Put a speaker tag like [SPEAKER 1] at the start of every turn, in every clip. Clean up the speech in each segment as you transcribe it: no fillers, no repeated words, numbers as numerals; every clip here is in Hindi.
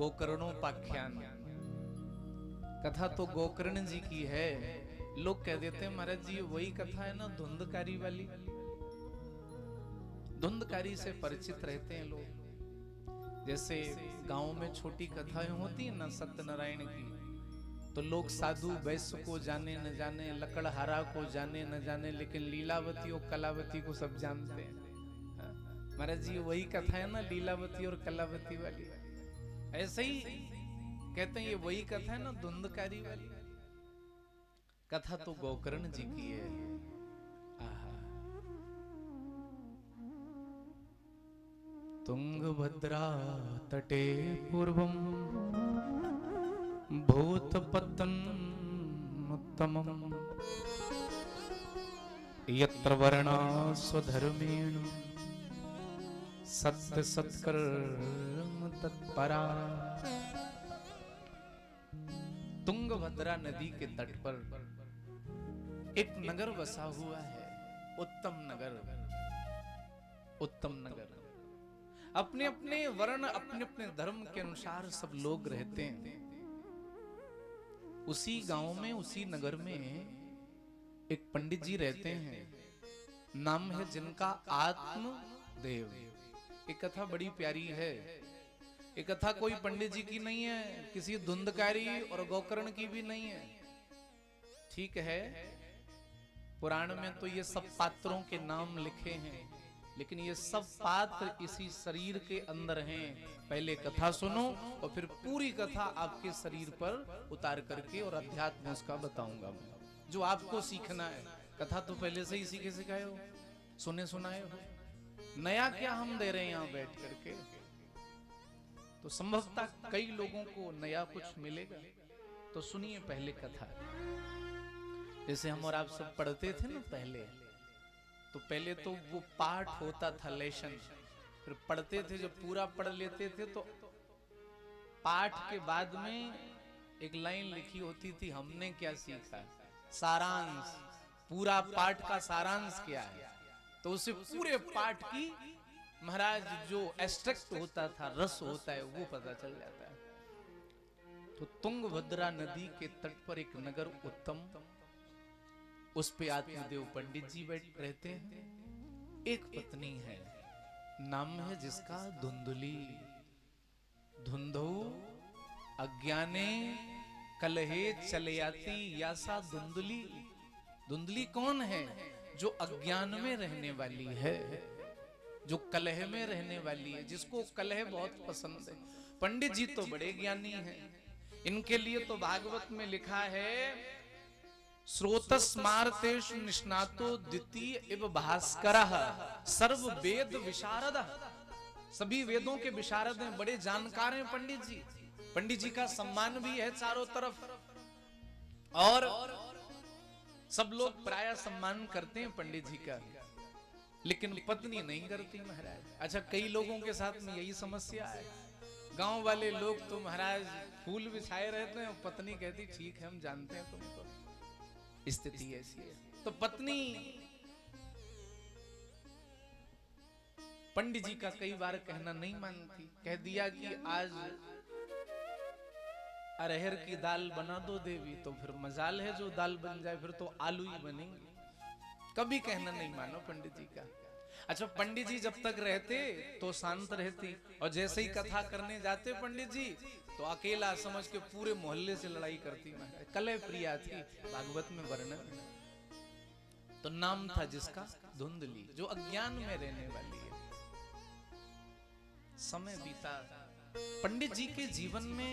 [SPEAKER 1] गोकर्णोपाख्यान। कथा तो गोकर्ण जी की है। लोग कह देते हैं महाराज जी वही कथा है ना धुंधकारी वाली। धुंधकारी से परिचित रहते हैं लोग। जैसे गांव में छोटी कथाएं होती है ना सत्यनारायण की, तो लोग साधु वैश्य को जाने न जाने, लकड़हारा को जाने न जाने, लेकिन लीलावती और कलावती को सब जानते हैं। महाराज जी वही कथा है ना लीलावती और कलावती वाली। ऐसे ही कहते हैं ये वही कथा है ना धुंधकारी वाली। कथा तो गोकर्ण जी की है। आहा। तुंगभद्रा तटे पूर्वम भूतपतन उत्तमम यत्र वर्णा स्वधर्मेण सत्य सत्कर्म तत्परा। तुंगभद्रा नदी के तट पर एक नगर बसा हुआ है, उत्तम नगर। उत्तम नगर, अपने अपने वर्ण अपने अपने धर्म के अनुसार सब लोग रहते हैं। उसी गांव में उसी नगर में एक पंडित जी रहते हैं, नाम है जिनका आत्मदेव। एक कथा बड़ी प्यारी है। ये कथा कोई पंडित जी की नहीं है, किसी धुंधकारी और गोकर्ण की भी नहीं है। ठीक है, पुराण में तो ये सब पात्रों के नाम लिखे हैं, लेकिन ये सब पात्र इसी शरीर के अंदर हैं। पहले कथा सुनो और फिर पूरी कथा आपके शरीर पर उतार करके और अध्यात्म उसका बताऊंगा मैं, जो आपको सीखना है। कथा तो पहले से ही सीखे सिखाए हो, सुने सुनाए हो। नया क्या हम दे रहे हैं यहाँ बैठ करके? तो संभवतः कई लोगों को नया कुछ मिलेगा। तो सुनिए पहले कथा। जैसे हम और आप सब पढ़ते थे ना पहले, तो पहले तो वो पाठ होता था, लेसन। फिर पढ़ते थे, जब पूरा पढ़ लेते थे तो पाठ के बाद में एक लाइन लिखी होती थी, हमने क्या सीखा, सारांश। पूरा पाठ का सारांश क्या है, तो उसे पूरे पाठ की महाराज जो एक्सट्रैक्ट होता था, रस होता है, वो पता चल जाता है। तो तुंगभद्रा नदी के तट पर एक नगर उत्तम, उस पे आत्मदेव पंडित जी बैठ रहते हैं। एक पत्नी है, नाम है जिसका धुंधुली। धुंधो अज्ञाने कलहे चलयाती यासा धुंधुली। धुंधली कौन है? जो अज्ञान में रहने वाली है, जो कलह में रहने वाली है, जिसको कलह बहुत पसंद है। पंडित जी तो बड़े ज्ञानी हैं, इनके लिए तो भागवत में लिखा है, श्रोतस्मार्तेषु निष्णातो द्वितीय इव भास्करः सर्व वेद विशारदः। सभी वेदों के विशारद हैं, बड़े जानकार हैं पंडित जी। पंडित जी का सम्मान भी है चारों तरफ, और सब लोग प्रायः सम्मान करते हैं पंडित जी का, लेकिन पत्नी नहीं करती महाराज। अच्छा, कई लोगों के साथ में यही समस्या है। गांव वाले लोग तो महाराज फूल बिछाए रहते हैं, पत्नी कहती ठीक है हम जानते हैं तुमको। स्थिति ऐसी है। तो पत्नी पंडित जी का कई बार कहना नहीं मानती। कह दिया कि आज अरहर की दाल बना दो देवी, तो फिर मजाल है जो दाल बन जाए, फिर तो आलू ही बनेंगे। कभी कहना नहीं मानो पंडित जी का। अच्छा, पंडित जी जब तक रहते तो शांत रहती, और जैसे ही कथा करने जाते पंडित जी तो अकेला समझ के पूरे मोहल्ले से लड़ाई करती। कलह प्रिया थी, भागवत में वर्णन। तो नाम था जिसका धुंधली, जो अज्ञान में रहने वाली है। समय बीता, पंडित जी के जीवन में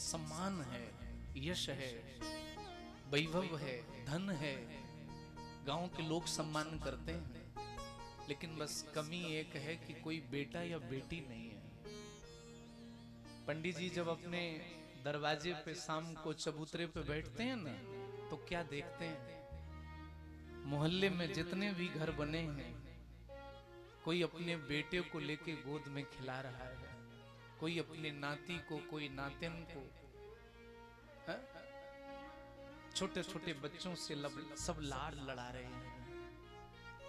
[SPEAKER 1] सम्मान है, यश है, वैभव है, धन है, गांव के लोग सम्मान करते हैं, लेकिन बस कमी एक है कि कोई बेटा या बेटी नहीं है। पंडित जी जब अपने दरवाजे पे शाम को चबूतरे पे बैठते हैं ना, तो क्या देखते हैं, मोहल्ले में जितने भी घर बने हैं, कोई अपने बेटे को लेके गोद में खिला रहा है, कोई अपने नाती को, कोई नातिन को, छोटे छोटे बच्चों से सब लाड़ लड़ा रहे हैं।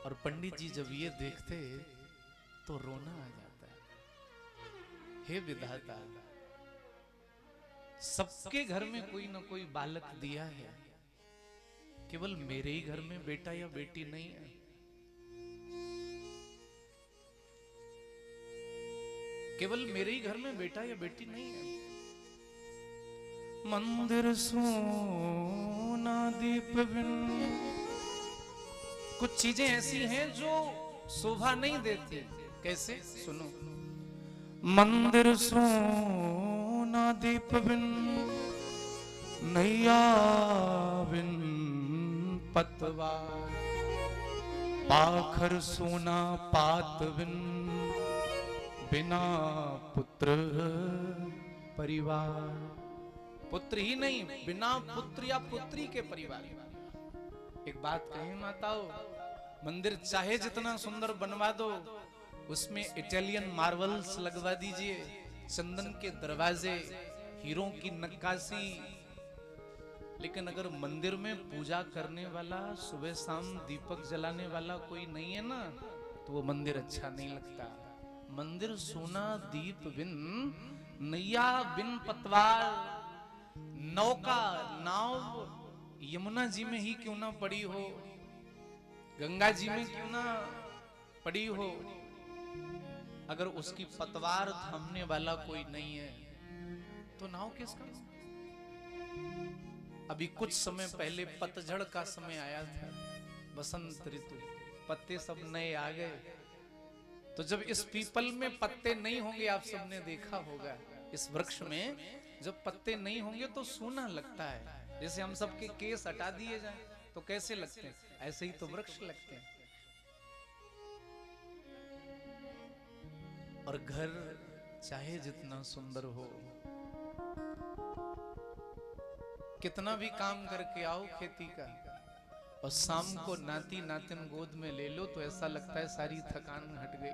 [SPEAKER 1] और पंडित जी जब ये देखते तो रोना आ जाता है। हे विधाता, सबके घर में कोई ना कोई बालक दिया है, केवल मेरे ही घर में बेटा या बेटी नहीं है। केवल मेरे ही घर में बेटा या बेटी नहीं है। मंदिर सोना दीप बिन, कुछ चीजें ऐसी हैं जो शोभा नहीं देती। कैसे? सुनो। मंदिर सोना दीप बिन, नैया बिन पतवार, पाखर सोना पात बिन, बिना पुत्र परिवार। पुत्र ही नहीं, बिना पुत्र या पुत्री के परिवार। एक बात कहें माताओं, मंदिर चाहे जितना सुंदर बनवा दो, उसमें इटालियन मार्बल्स लगवा दीजिए, चंदन के दरवाजे, हीरों की नक्काशी, लेकिन अगर मंदिर में पूजा करने वाला, सुबह शाम दीपक जलाने वाला कोई नहीं है ना, तो वो मंदिर अच्छा नहीं लगता। मंदिर सोना दीप बिन, नैया बिन पतवार। नौका, नाव यमुना जी में ही क्यों ना पड़ी हो, गंगा जी में क्यों ना पड़ी हो, अगर उसकी पतवार थामने वाला कोई नहीं है तो नाव किसका? अभी कुछ समय पहले पतझड़ का समय आया था, बसंत ऋतु, पत्ते सब नए आ गए। तो जब इस पीपल में पत्ते नहीं होंगे, आप सबने देखा होगा, इस वृक्ष में जब पत्ते नहीं होंगे तो सूना लगता है। जैसे हम सबके केस हटा दिए जाएं तो कैसे लगते हैं, ऐसे ही तो वृक्ष लगते हैं। और घर चाहे जितना सुंदर हो, कितना भी काम करके आओ खेती का, और शाम को नाती नातिन गोद में ले लो तो ऐसा लगता है सारी थकान हट गई।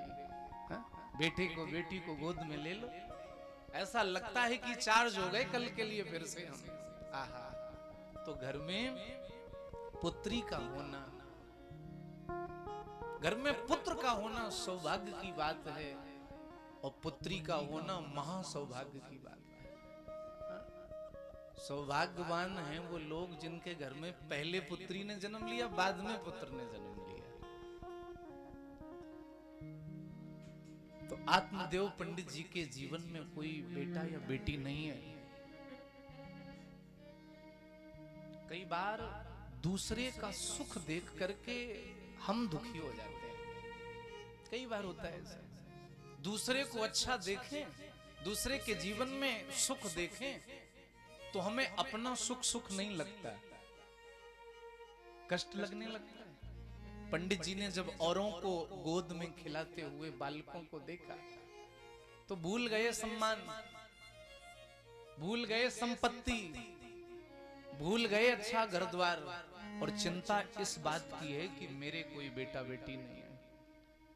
[SPEAKER 1] हा? बेटे को बेटी को गोद में ले लो, ऐसा लगता है कि चार्ज हो गए कल के लिए फिर से हम। आहा, तो घर में पुत्री का होना, घर में पुत्र का होना सौभाग्य की बात है, और पुत्री का होना महा सौभाग्य की बात है। सौभाग्यवान हैं वो लोग जिनके घर में पहले पुत्री ने जन्म लिया, बाद में पुत्र ने जन्म लिया। तो आत्मदेव पंडित जी के जीवन में कोई बेटा या बेटी नहीं है। कई बार दूसरे का सुख देख करके हम दुखी हो जाते हैं। कई बार होता है ऐसा, दूसरे को अच्छा देखें, दूसरे के जीवन में सुख देखें, तो हमें अपना सुख सुख नहीं लगता, कष्ट लगने लगता है। पंडित जी ने जब औरों को गोद में खिलाते हुए बालकों को देखा तो भूल गए सम्मान, भूल गए संपत्ति, भूल गए अच्छा घर द्वार, और चिंता इस बात की है कि मेरे कोई बेटा बेटी नहीं है।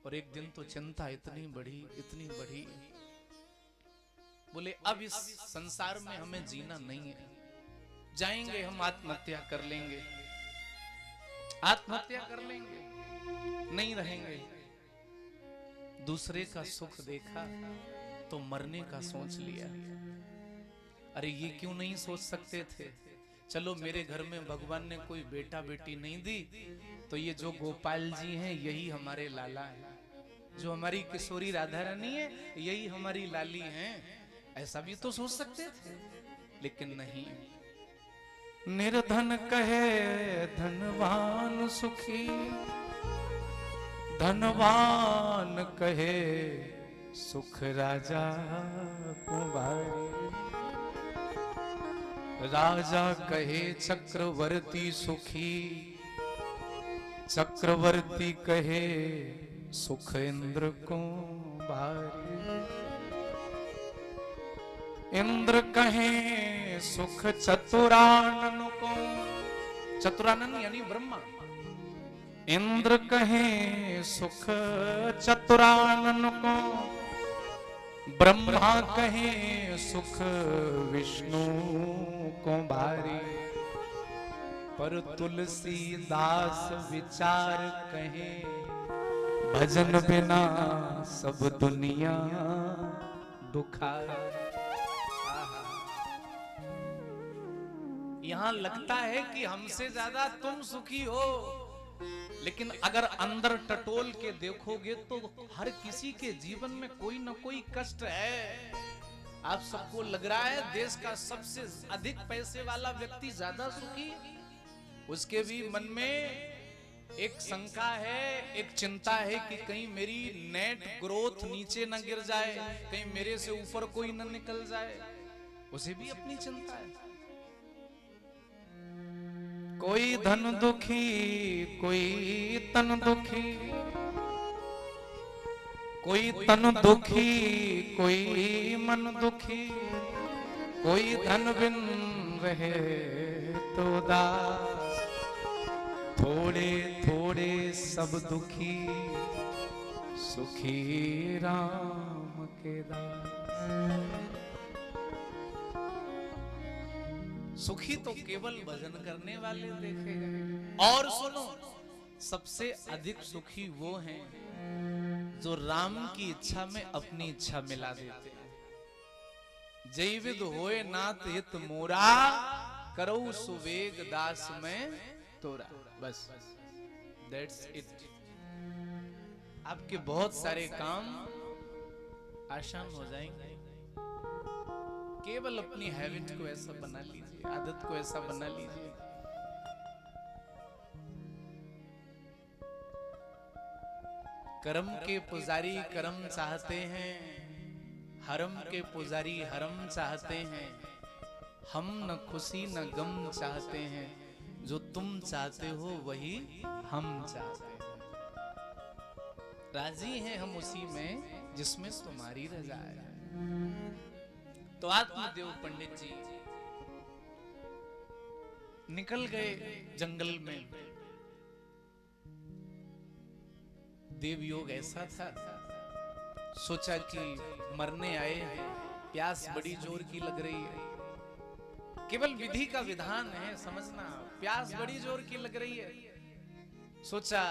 [SPEAKER 1] और एक दिन तो चिंता इतनी बढ़ी, बोले अब इस संसार में हमें जीना नहीं है, जाएंगे हम आत्महत्या कर लेंगे, आत्महत्या कर लेंगे, नहीं रहेंगे। दूसरे का सुख देखा तो मरने का सोच लिया। अरे ये क्यों नहीं सोच सकते थे, चलो मेरे घर में भगवान ने कोई बेटा बेटी नहीं दी, तो ये जो गोपाल जी हैं यही हमारे लाला हैं, जो हमारी किशोरी राधा रानी है यही हमारी लाली हैं, ऐसा भी तो सोच सकते थे, लेकिन नहीं। निर्धन कहे धनवान सुखी, धनवान कहे सुख राजा कुंवारी, राजा कहे चक्रवर्ती सुखी, चक्रवर्ती कहे सुख इंद्र को भारी, इंद्र कहे सुख चतुरानन को, चतुरानन यानी ब्रह्मा, इंद्र कहे सुख चतुरानन को, ब्रह्मा कहे सुख विष्णु को भारी, पर तुलसीदास विचार कहे भजन बिना सब दुनिया दुखारी। यहां लगता है कि हमसे ज्यादा तुम सुखी हो, लेकिन अगर अंदर टटोल के देखोगे तो हर किसी के जीवन में कोई ना कोई कष्ट है। आप सबको लग रहा है देश का सबसे अधिक पैसे वाला व्यक्ति ज्यादा सुखी, उसके भी मन में एक शंका है, एक चिंता है कि कहीं मेरी नेट ग्रोथ नीचे न गिर जाए, कहीं मेरे से ऊपर कोई न निकल जाए, उसे भी अपनी चिंता है। कोई धन दुखी, कोई तन दुखी, कोई तन दुखी, कोई मन दुखी, कोई धन बिन रहे तो दास, थोड़े थोड़े सब दुखी, सुखी राम के दास। सुखी तो केवल भजन करने वाले देखे गए। और सुनो, सबसे अधिक सुखी वो हैं जो राम की इच्छा में अपनी इच्छा मिला देते हैं। जय विद होए नाथ हित मोरा, करो सुवेग दास में तोरा। बस दैट्स इट। आपके बहुत सारे काम आसान हो जाएंगे। केवल अपनी हैबिट को ऐसा बना लीजिए, आदत को ऐसा बना लीजिए। कर्म के पुजारी कर्म चाहते हैं, हरम के पुजारी हरम चाहते हैं। हम न खुशी न गम चाहते हैं, जो तुम चाहते हो वही हम चाहते हैं। राजी हैं हम उसी में जिसमें तुम्हारी रजा है। तो आत्मदेव पंडित जी निकल गए जंगल में। देवयोग ऐसा था, सोचा कि मरने आए हैं, प्यास बड़ी जोर की लग रही है। केवल विधि का विधान है, समझना। प्यास बड़ी जोर की लग रही है, सोचा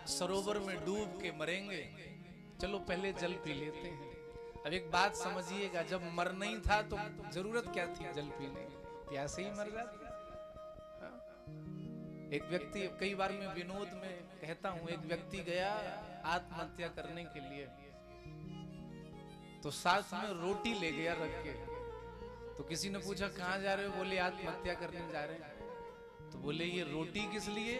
[SPEAKER 1] सरोवर में डूब के मरेंगे, चलो पहले जल पी लेते हैं। अब एक बात समझिएगा, जब मर नहीं था तो जरूरत क्या थी जल पीने, प्यासे ही मर जाते। एक व्यक्ति, कई बार मैं विनोद में कहता हूं, एक व्यक्ति गया आत्महत्या करने के लिए, तो साथ में रोटी ले गया रख के। तो किसी ने पूछा कहां जा रहे हो? बोले आत्महत्या करने जा रहे हैं। तो बोले ये रोटी किस लिए?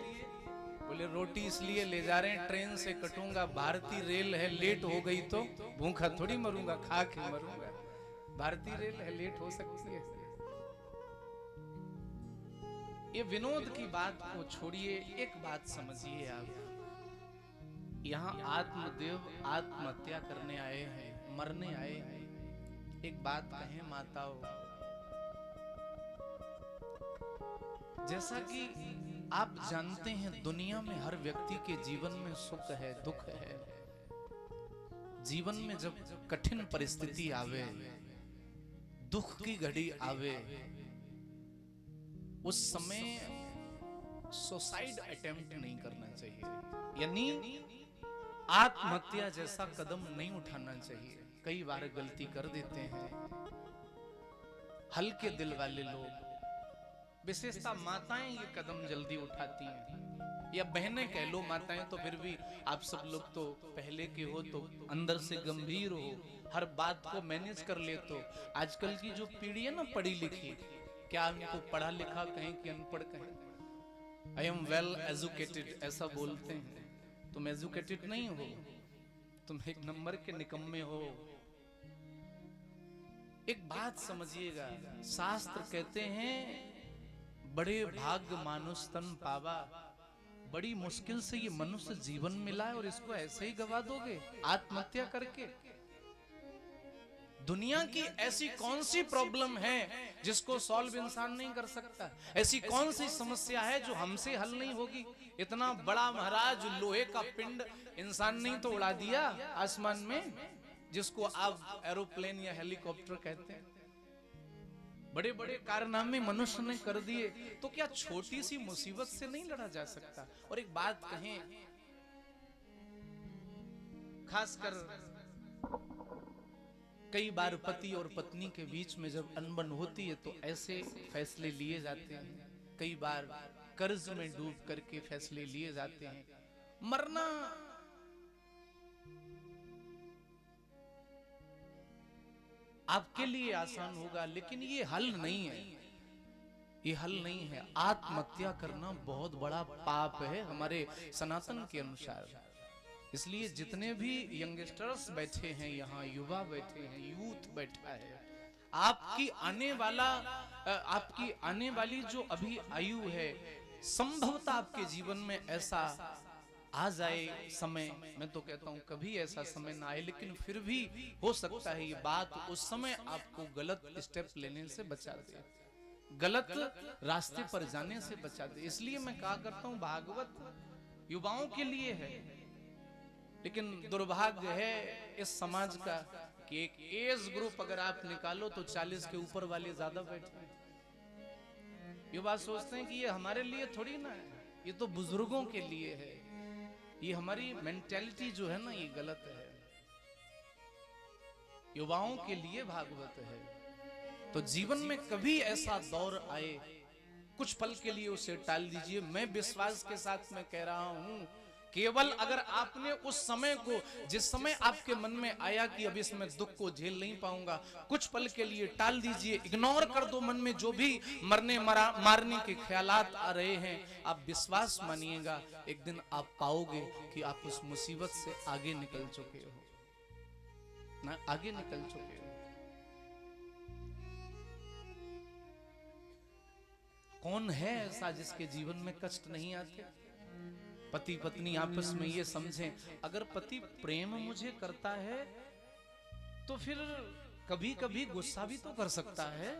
[SPEAKER 1] बोले रोटी इसलिए ले जा रहे हैं, ट्रेन से कटूंगा, भारतीय रेल है, लेट हो गई तो भूखा थोड़ी मरूंगा, खा के मरूंगा। भारतीय रेल है, लेट हो सकती है। ये विनोद की बात को छोड़िए, एक बात समझिए आप। यहाँ आत्मदेव आत्महत्या करने आए हैं, मरने आए हैं। एक बात कहें माताओं, जैसा कि आप जानते हैं दुनिया में हर व्यक्ति के जीवन में सुख है, दुख है। जीवन में जब कठिन परिस्थिति आवे, दुख की घड़ी आवे, उस समय सुसाइड अटेम्प्ट नहीं करना चाहिए, यानी आत्महत्या जैसा कदम नहीं उठाना चाहिए। कई बार गलती कर देते हैं हल्के दिल वाले लोग, विशेषता माताएं ये कदम जल्दी उठाती हैं, या बहनें कह लो, माताएं तो फिर भी आप सब लोग तो पहले के हो तो अंदर से गंभीर हो, हर बात को मैनेज कर लेते हो। आजकल की जो पीढ़ी है ना पढ़ी लिखी, क्या उनको पढ़ा लिखा कहें कि अनपढ़ कहें? आई एम वेल एजुकेटेड ऐसा बोलते हैं। तुम एजुकेटेड नहीं हो, तुम एक नंबर के निकम्मे हो। एक बात समझिएगा, शास्त्र कहते हैं बड़े भाग्य मानुष तन पावा। बड़ी मुश्किल से ये मनुष्य जीवन मिला है और इसको ऐसे ही गवा दोगे आत्महत्या करके? दुनिया की ऐसी कौन सी प्रॉब्लम है जिसको सॉल्व इंसान नहीं कर सकता? ऐसी कौन सी समस्या है जो हमसे हल नहीं होगी? इतना बड़ा महाराज लोहे का पिंड इंसान नहीं तो उड़ा दिया आसमान में, जिसको आप एरोप्लेन या हेलीकॉप्टर कहते हैं। बड़े बड़े कारनामे मनुष्य ने कर दिए, तो क्या छोटी सी मुसीबत से नहीं लड़ा जा सकता? और एक बात कहें, खासकर कई बार पति और पत्नी के बीच में जब अनबन होती है तो ऐसे फैसले लिए जाते हैं, कई बार कर्ज में डूब करके फैसले लिए जाते हैं। मरना आपके लिए आसान होगा, लेकिन ये हल नहीं है, ये हल नहीं है। आत्महत्या करना बहुत बड़ा पाप है हमारे सनातन के अनुसार। इसलिए जितने भी यंगस्टर्स बैठे हैं यहाँ, युवा बैठे हैं, यूथ बैठा है, आपकी आने वाली जो अभी आयु है, संभवतः आपके जीवन में ऐसा आ जाए समय, मैं तो कहता हूं कभी ऐसा समय ना आए, लेकिन फिर भी हो सकता है ये बात उस समय आपको गलत स्टेप लेने से बचा दे, गलत रास्ते पर जाने से बचा दे। इसलिए मैं कहा करता हूं भागवत युवाओं के लिए है, लेकिन दुर्भाग्य है इस समाज का कि एक एज ग्रुप अगर आप निकालो तो 40 के ऊपर वाले ज्यादा बैठे हैं। युवा सोचते हैं कि ये हमारे लिए थोड़ी ना है, ये तो बुजुर्गों के लिए है। ये हमारी मेंटेलिटी जो है ना, ये गलत है। युवाओं के लिए भागवत है। तो जीवन में कभी ऐसा दौर आए, कुछ पल के लिए उसे टाल दीजिए। मैं विश्वास के साथ में कह रहा हूं, केवल अगर आपने उस समय को, जिस समय आपके मन में आया कि अब इसमें दुख को झेल नहीं पाऊंगा, कुछ पल के लिए टाल दीजिए, इग्नोर कर दो मन में जो भी मारने के ख्यालात आ रहे हैं। आप विश्वास मानिएगा, एक दिन आप पाओगे कि आप उस मुसीबत से आगे निकल चुके हो ना, आगे निकल चुके हो। कौन है ऐसा जिसके जीवन में कष्ट नहीं आते? पति पत्नी आपस में ये समझें, अगर पति प्रेम मुझे करता है तो फिर कभी कभी गुस्सा भी तो कर सकता है।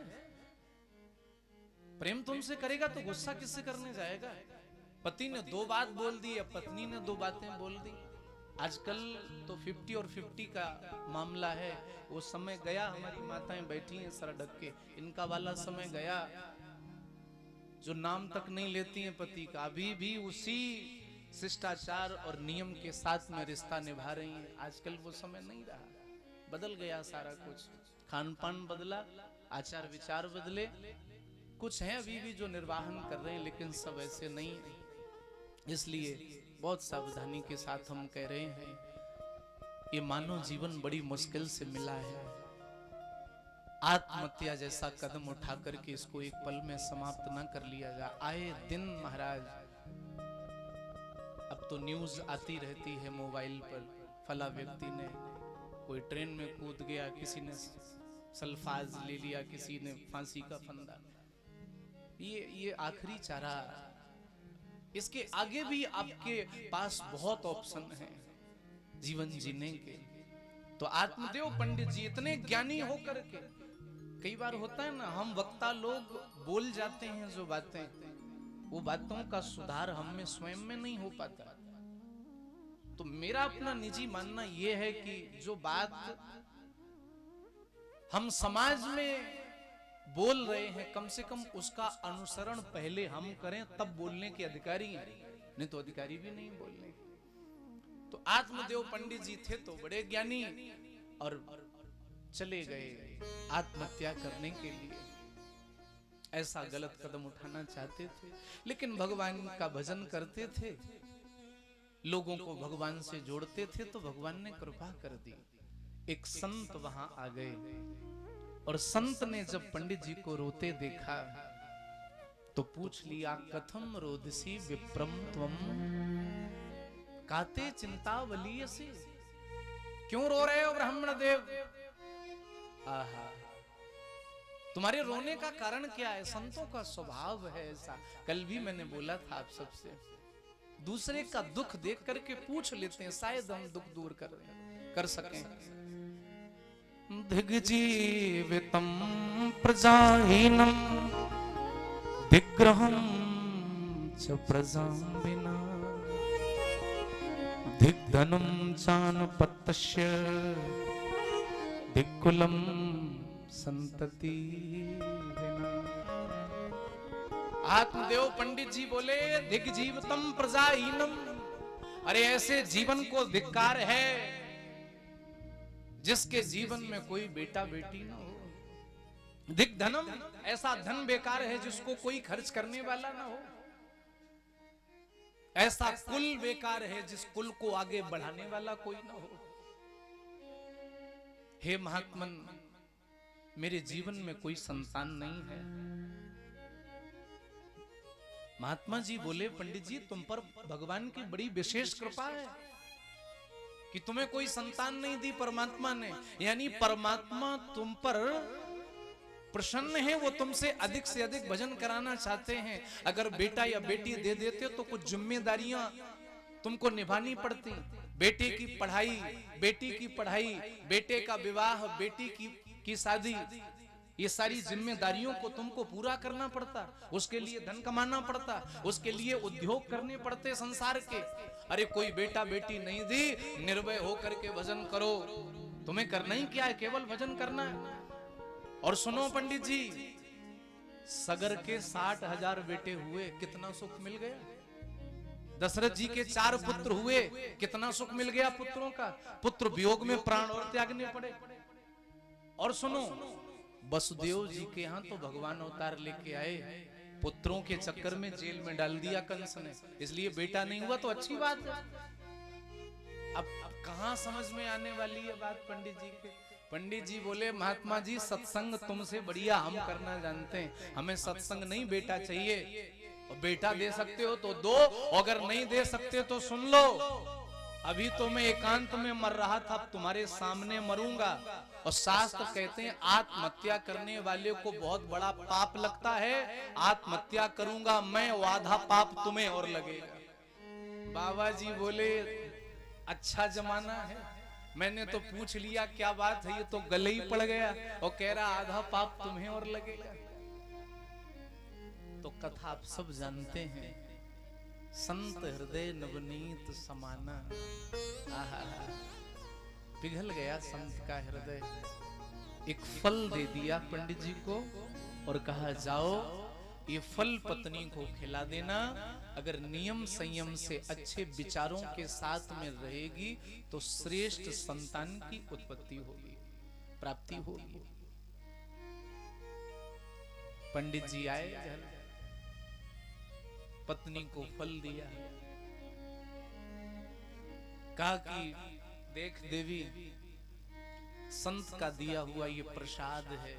[SPEAKER 1] प्रेम तुमसे करेगा तो गुस्सा किससे करने जाएगा? पति ने 2 बात बोल दी या पत्नी ने 2 बातें बोल दी। आजकल तो 50 और 50 का मामला है। वो समय गया, हमारी माताएं बैठी हैं सर ढक के, इनका वाला समय गया। जो नाम तक नहीं लेती हैं पति का, अभी भी उसी शिष्टाचार और नियम के साथ में रिश्ता निभा रही हैं। आजकल वो समय नहीं रहा, बदल गया सारा कुछ। खान पान बदला, आचार विचार बदले। कुछ हैं अभी भी जो निर्वाहन कर रहे हैं, लेकिन सब ऐसे नहीं है। इसलिए बहुत सावधानी के साथ हम कह रहे हैं, ये मानव जीवन बड़ी मुश्किल से मिला है। आत्महत्या जैसा कदम उठा करके इसको एक पल में समाप्त ना कर लिया जाए। आए दिन महाराज अब तो न्यूज आती रहती है मोबाइल पर, फला व्यक्ति ने, कोई ट्रेन में कूद गया, किसी ने सल्फाज ले लिया, किसी ने फांसी का फंदा। ये आखिरी चारा। इसके आगे भी आपके पास बहुत ऑप्शन हैं जीवन जीने के। तो आत्मदेव पंडित जी इतने ज्ञानी होकर के, कई बार होता है ना, हम वक्ता लोग बोल जाते हैं जो बातें, वो बातों का सुधार हम में स्वयं में नहीं हो पाता। तो मेरा अपना निजी मानना यह है कि जो बात हम समाज में बोल रहे हैं, कम से कम उसका अनुसरण पहले हम करें, तब बोलने के अधिकारी हैं, नहीं तो अधिकारी भी नहीं बोलने। तो आत्मदेव पंडित जी थे तो बड़े ज्ञानी, और चले गए आत्महत्या करने के लिए। ऐसा गलत कदम उठाना चाहते थे, लेकिन भगवान का भजन करते थे, लोगों को भगवान से जोड़ते थे, तो भगवान ने कृपा कर दी। एक संत वहां आ गए, और संत ने जब पंडित जी को रोते देखा तो पूछ लिया, कथम रोदसी विप्रम त्वम काते चिंतावलीयसी। क्यों रो रहे हो ब्राह्मण देव? आहा, तुम्हारे रोने का कारण क्या है? संतों का स्वभाव है ऐसा। कल भी मैंने बोला था आप सबसे, दूसरे का दुख देख करके पूछ लेते हैं, शायद हम दुख दूर कर सकें। दिग्जीवितम प्रजाहीनम दिग्रहम च प्रजां विना दिग्धनम चानुपतस्य दिक्कुलम संतति विना। आत्मदेव पंडित जी बोले, दिग्जीवितम प्रजाहीनम, अरे ऐसे जीवन को धिक्कार है जिसके जीवन में कोई बेटा बेटी ना हो। दिक धनम, ऐसा धन बेकार है जिसको कोई खर्च करने वाला ना हो। ऐसा कुल बेकार है जिस कुल को आगे बढ़ाने वाला कोई ना हो। हे महात्मन, मेरे जीवन में कोई संतान नहीं है। महात्मा जी बोले, पंडित जी तुम पर भगवान की बड़ी विशेष कृपा है कि तुम्हें कोई संतान नहीं दी परमात्मा ने। यानी परमात्मा तुम पर प्रसन्न है, वो तुमसे अधिक से अधिक भजन कराना चाहते हैं। अगर बेटा या बेटी दे देते तो कुछ जिम्मेदारियां तुमको निभानी पड़ती। बेटे की पढ़ाई, बेटी की पढ़ाई, बेटे का विवाह, बेटी की शादी, ये सारी जिम्मेदारियों को तुमको पूरा करना पड़ता। उसके लिए धन कमाना पड़ता, उसके लिए उद्योग करने पड़ते संसार के। अरे कोई बेटा बेटी नहीं दी, निर्भय होकर के भजन करो। तुम्हें करना ही क्या है, केवल भजन करना है। और सुनो पंडित जी, सगर के 60,000 बेटे हुए, कितना सुख मिल गया। दशरथ जी के 4 पुत्र हुए, कितना सुख मिल गया पुत्रों का। पुत्र वियोग में प्राण और त्यागने पड़े। और सुनो, वसुदेव जी के यहां तो भगवान अवतार लेके आए, पुत्रों के चक्कर में जेल में डाल दिया कंस ने। इसलिए बेटा नहीं हुआ तो अच्छी बात है। अब कहां समझ में आने वाली है बात पंडित जी के। पंडित जी बोले, महात्मा जी सत्संग तुमसे बढ़िया हम करना जानते हैं। हमें सत्संग नहीं, बेटा चाहिए। और बेटा दे सकते हो तो दो, अगर नहीं दे सकते तो सुन लो। अभी तो मैं एकांत में मर रहा था, अब तुम्हारे सामने मरूंगा। और शास्त्र कहते हैं आत्महत्या करने वाले को बहुत बड़ा पाप लगता है। आत्महत्या करूंगा मैं, वो आधा पाप तुम्हें और लगेगा। बाबा जी बोले, अच्छा जमाना है, मैंने तो पूछ लिया क्या बात है, ये तो गले ही पड़ गया और कह रहा आधा पाप तुम्हें और लगेगा। तो कथा आप सब जानते हैं, संत हृदय नवनीत समाना। आहा, पिघल गया संत का हृदय। एक फल दे दिया पंडित जी को और कहा जाओ ये फल पत्नी को खिला देना। अगर नियम संयम से अच्छे विचारों के साथ में रहेगी तो श्रेष्ठ संतान की उत्पत्ति होगी, प्राप्ति होगी। पंडित जी आए घर, पत्नी को फल दिया, कहा कि देख देवी, संत का दिया हुआ ये प्रसाद है,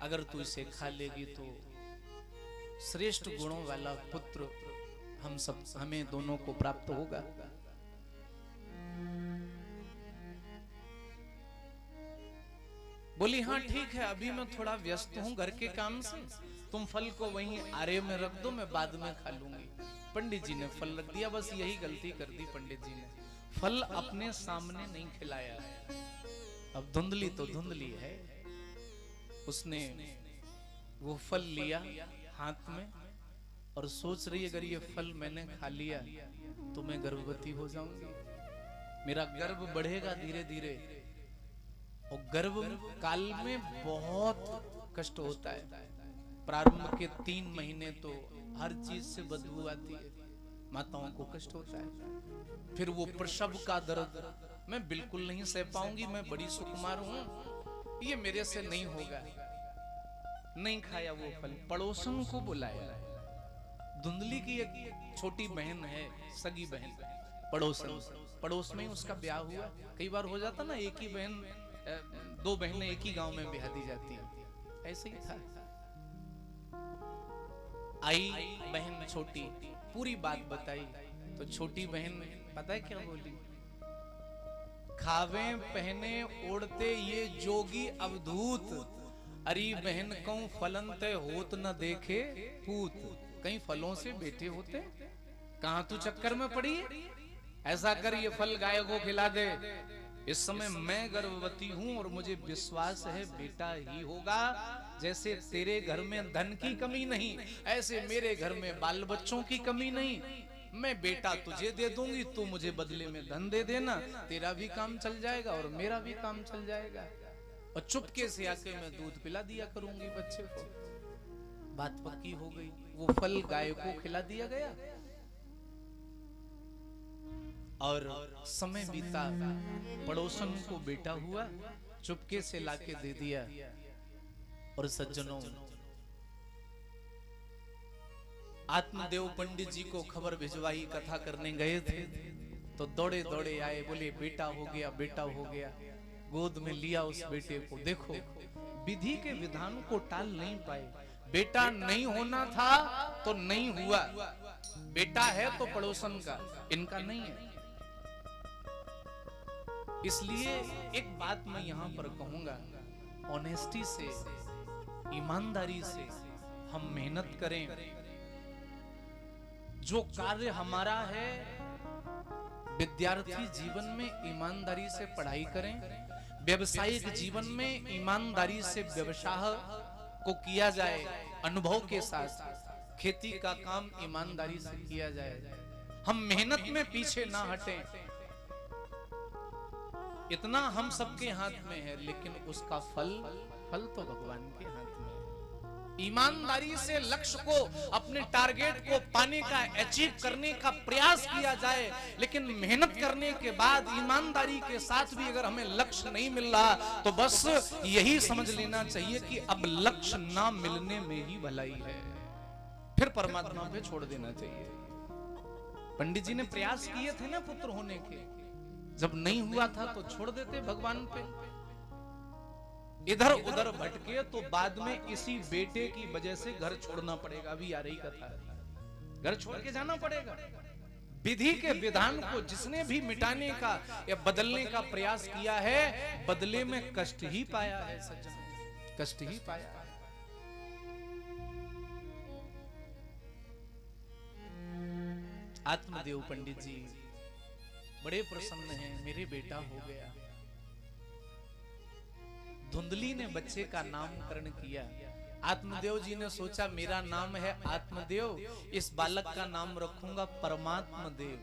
[SPEAKER 1] अगर तू इसे खा लेगी तो श्रेष्ठ गुणों वाला पुत्र हमें दोनों को प्राप्त होगा। बोली हाँ ठीक है, अभी मैं थोड़ा व्यस्त हूं घर के काम से, तुम फल को वहीं आरे में रख दो, मैं बाद में खा लूंगी। पंडित जी ने फल रख दिया। बस यही गलती कर दी पंडित जी ने, फल अपने सामने नहीं खिलाया। अब धुंधली तो धुंधली है, उसने वो फल लिया हाथ में और सोच रही अगर ये फल मैंने खा लिया तो मैं गर्भवती हो जाऊंगी, मेरा गर्भ बढ़ेगा धीरे धीरे। और गर्भ काल में बहुत कष्ट होता है। प्रारंभ के 3 महीने तो हर चीज से बदबू आती है, माताओं को कष्ट होता है। फिर वो प्रसव का दर्द मैं बिल्कुल नहीं सह पाऊंगी, मैं बड़ी सुकुमार हूं, ये मेरे से नहीं होगा। नहीं खाया वो फल, पड़ोसन को बुलाया। धुंधली की एक छोटी बहन है, सगी बहन, पड़ोस में उसका ब्याह हुआ। कई बार हो जाता ना, एक ही बहन, 2 बहनें एक ही गांव में ब्याह दी जाती है, ऐसे ही था। आई बहन छोटी, पूरी बात बताई तो छोटी बहन पता है क्या बोली? खावे पहने ओढ़ते ये जोगी अवधूत, अरी बहन कहूं फलन ते होत न देखे पूत। कहीं फलों से बेटे होते, कहां तू चक्कर में पड़ी? ऐसा कर ये फल गाय को खिला दे। इस समय मैं गर्भवती हूं और मुझे विश्वास है बेटा ही होगा। जैसे तेरे घर में धन की कमी नहीं, ऐसे मेरे घर में बाल बच्चों की कमी नहीं। मैं बेटा तुझे दे दूंगी, तू मुझे बदले में धन दे देना, तेरा भी काम चल जाएगा और मेरा भी काम चल जाएगा। और चुपके से आके मैं दूध पिला दिया करूंगी बच्चे को। बात पक्की हो गई, वो फल गाय को खिला दिया गया। और समय बीता, पड़ोसन को बेटा हुआ, चुपके से लाके दे दिया। और सज्जनों, आत्मदेव पंडित जी को खबर भिजवाई, कथा करने गए थे तो दौड़े दौड़े आए, बोले बेटा हो गया, बेटा हो गया। गोद में लिया उस बेटे को। देखो, विधि के विधान को टाल नहीं पाए। बेटा नहीं होना था तो नहीं हुआ, बेटा है तो पड़ोसन का, इनका नहीं है। इसलिए एक बात मैं यहां पर कहूंगा, ऑनेस्टी से, ईमानदारी से हम मेहनत करें। जो कार्य हमारा है, विद्यार्थी जीवन में ईमानदारी से पढ़ाई करें, व्यवसायिक जीवन में ईमानदारी से व्यवसाय को किया जाए, अनुभव के साथ खेती का काम ईमानदारी से किया जाए। हम मेहनत में पीछे ना हटें। इतना हम सबके हाथ में है, लेकिन उसका फल तो भगवान के हाथ में है। ईमानदारी से लक्ष्य को, अपने टारगेट को पाने का, अचीव करने का प्रयास किया जाए। लेकिन मेहनत करने के बाद ईमानदारी के साथ भी अगर हमें लक्ष्य नहीं मिल रहा तो बस यही समझ लेना चाहिए कि अब लक्ष्य ना मिलने में ही भलाई है, फिर परमात्मा पे छोड़ देना चाहिए। पंडित जी ने प्रयास किए थे ना पुत्र होने के, जब नहीं हुआ था तो छोड़ देते भगवान पे। इधर उधर भटके तो बाद में इसी बेटे की वजह से घर छोड़ना पड़ेगा। अभी आ रही कथा, घर छोड़ के जाना पड़ेगा। विधि के विधान को जिसने भी मिटाने का या बदलने का प्रयास किया है, बदले में कष्ट ही पाया है सज्जन, कष्ट ही पाया है। आत्मदेव पंडित जी बड़े प्रसन्न हैं, मेरे बेटा हो गया। धुंधली ने बच्चे का नामकरण किया। आत्मदेव जी ने सोचा मेरा नाम है आत्मदेव, इस बालक का नाम रखूंगा परमात्मा देव,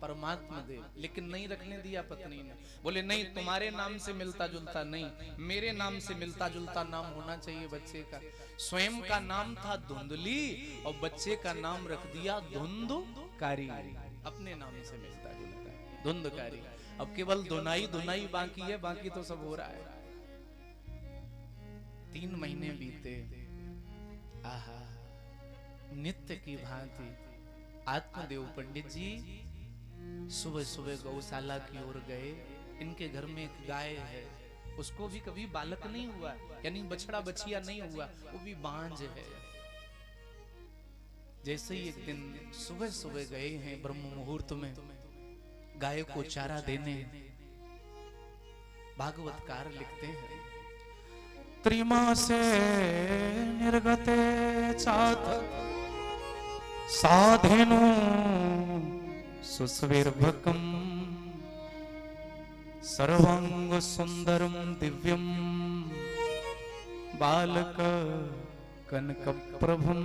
[SPEAKER 1] परमात्मा देव। लेकिन नहीं रखने दिया पत्नी ने। बोले नहीं, तुम्हारे नाम से मिलता जुलता नहीं, मेरे नाम से मिलता जुलता नाम होना चाहिए बच्चे का। स्वयं का नाम था धुंधली और बच्चे का नाम रख दिया धुंधकारी, अपने नाम से मिलता जुलता, धुंधकारी। अब केवल धुनाई धुनाई बाकी है, बाकी तो सब हो रहा है। 3 महीने बीते। आहा, नित्य की भांति आत्मदेव पंडित जी सुबह सुबह गौशाला की ओर गए। इनके घर में एक गाय है, उसको भी कभी बालक नहीं हुआ, यानी बछड़ा बछिया नहीं हुआ, वो भी बांझ है। जैसे ही एक दिन सुबह सुबह गए हैं ब्रह्म मुहूर्त में गाय को चारा देने, भागवतकार लिखते हैं, त्रिमासे निर्गते चाथ साधेनु सुस्विर्भकम सर्वांग सुंदरम दिव्यम बालक कनक प्रभम।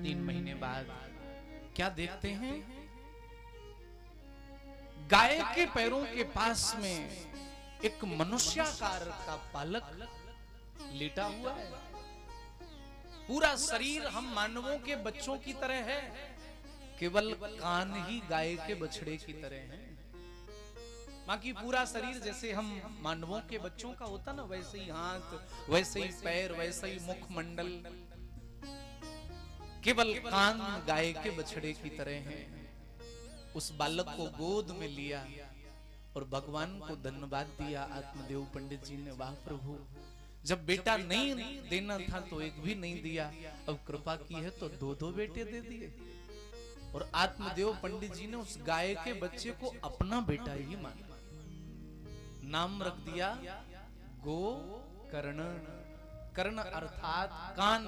[SPEAKER 1] 3 महीने बाद क्या देखते हैं? गाय के पैरों के पास में एक मनुष्याकार का बालक लेटा हुआ है। पूरा शरीर हम मानवों के बच्चों की तरह है, केवल कान ही गाय के बछड़े की तरह है। बाकी पूरा शरीर जैसे हम मानवों के बच्चों का होता ना, वैसे ही हाथ, वैसे ही पैर, वैसे ही मुखमंडल, केवल कान गाय के बछड़े की तरह है। उस बालक को गोद में लिया और भगवान को धन्यवाद दिया। आत्मदेव पंडित जी ने, वाह प्रभु, जब बेटा नहीं देना था तो एक भी नहीं दिया, अब कृपा की है तो 2-2 बेटे दे दिए। और आत्मदेव पंडित जी ने उस गाय के बच्चे को अपना बेटा ही माना, नाम रख दिया गो कर्ण। कर्ण अर्थात कान,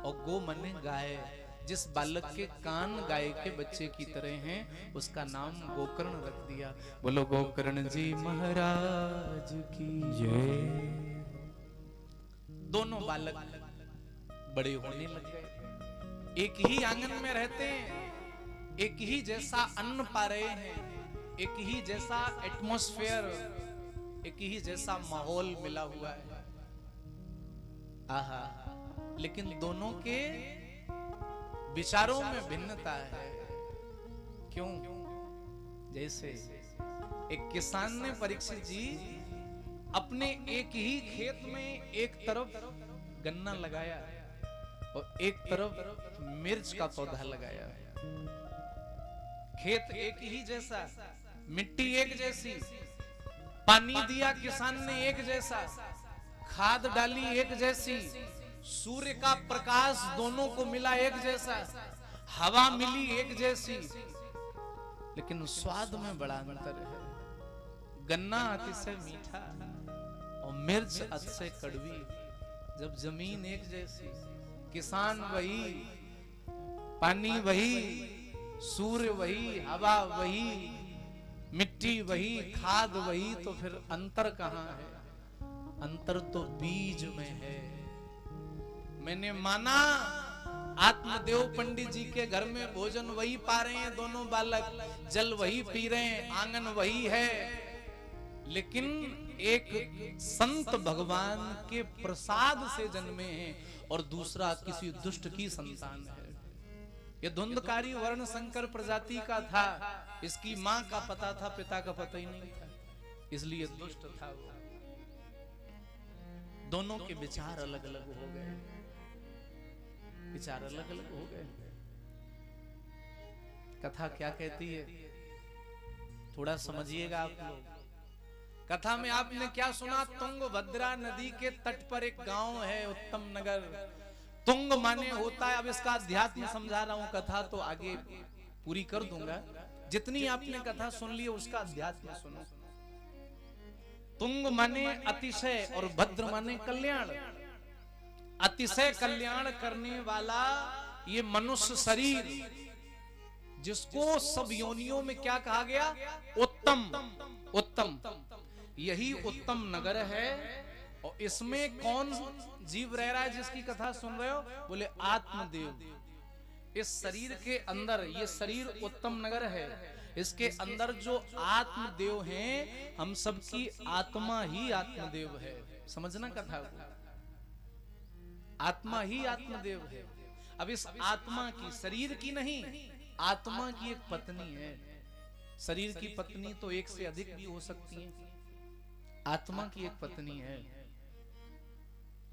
[SPEAKER 1] और गो माने गाय। जिस बालक के कान गाय के बच्चे की तरह हैं, उसका नाम गोकर्ण रख दिया। बोलो गोकर्ण जी महाराज की जय। दोनों बालक बड़े होने लग गए, एक ही आंगन में रहते हैं, एक ही जैसा अन्न पा रहे हैं, एक ही जैसा एटमॉस्फेयर, एक ही जैसा माहौल मिला हुआ है। आहा, लेकिन दोनों के विचारों में भिन्नता है। क्यों? जैसे एक किसान ने परीक्षित जी अपने एक ही खेत में एक तरफ गन्ना लगाया और एक तरफ मिर्च का पौधा लगाया। खेत एक ही जैसा, मिट्टी एक जैसी, पानी दिया किसान ने एक जैसा, खाद डाली एक जैसी, सूर्य का प्रकाश दोनों को मिला एक जैसा, हवा मिली एक जैसी, लेकिन स्वाद में बड़ा अंतर है। गन्ना अतिशय मीठा और मिर्च अतिशय कड़वी। जब जमीन एक जैसी, किसान वही, पानी वही, सूर्य वही, हवा वही, मिट्टी वही, खाद वही, तो फिर अंतर कहां है? अंतर तो बीज में है। मैंने माना आत्मदेव पंडित जी के घर में भोजन वही पा रहे हैं दोनों बालक, जल वही पी रहे हैं, आंगन वही है, लेकिन एक संत भगवान के प्रसाद से जन्मे हैं और दूसरा किसी दुष्ट की संतान है। ये धुंधकारी वर्ण संकर प्रजाति का था, इसकी मां का पता था, पिता का पता ही नहीं था, इसलिए दुष्ट था वो। दोनों के विचार अलग अलग हो गए, विचार अलग अलग हो गए। कथा क्या कहती है थोड़ा समझिएगा आप लोग। कथा में आपने क्या सुना? तुंगभद्रा नदी के तट पर एक गांव है, उत्तम नगर। तुंग माने होता है, अब इसका अध्यात्म समझा रहा हूं, कथा तो आगे पूरी कर दूंगा। जितनी आपने कथा सुन ली उसका अध्यात्म सुनो। तुंग माने अतिशय और भद्र माने कल्याण। अतिशय कल्याण करने वाला ये मनुष्य शरीर, जिसको सब योनियों में क्या कहा गया? उत्तम। उत्तम, यही उत्तम नगर है। और इसमें कौन जीव रह रहा है जिसकी कथा सुन रहे हो? बोले आत्मदेव। इस शरीर के अंदर, ये शरीर उत्तम नगर है, इसके अंदर जो आत्मदेव हैं, हम सबकी आत्मा ही आत्मदेव है। समझना कथा को, आत्मा ही आत्मदेव है। अब इस आत्मा की, शरीर की नहीं, आत्मा की एक पत्नी है। शरीर की पत्नी तो एक से अधिक भी हो सकती है, आत्मा की एक पत्नी है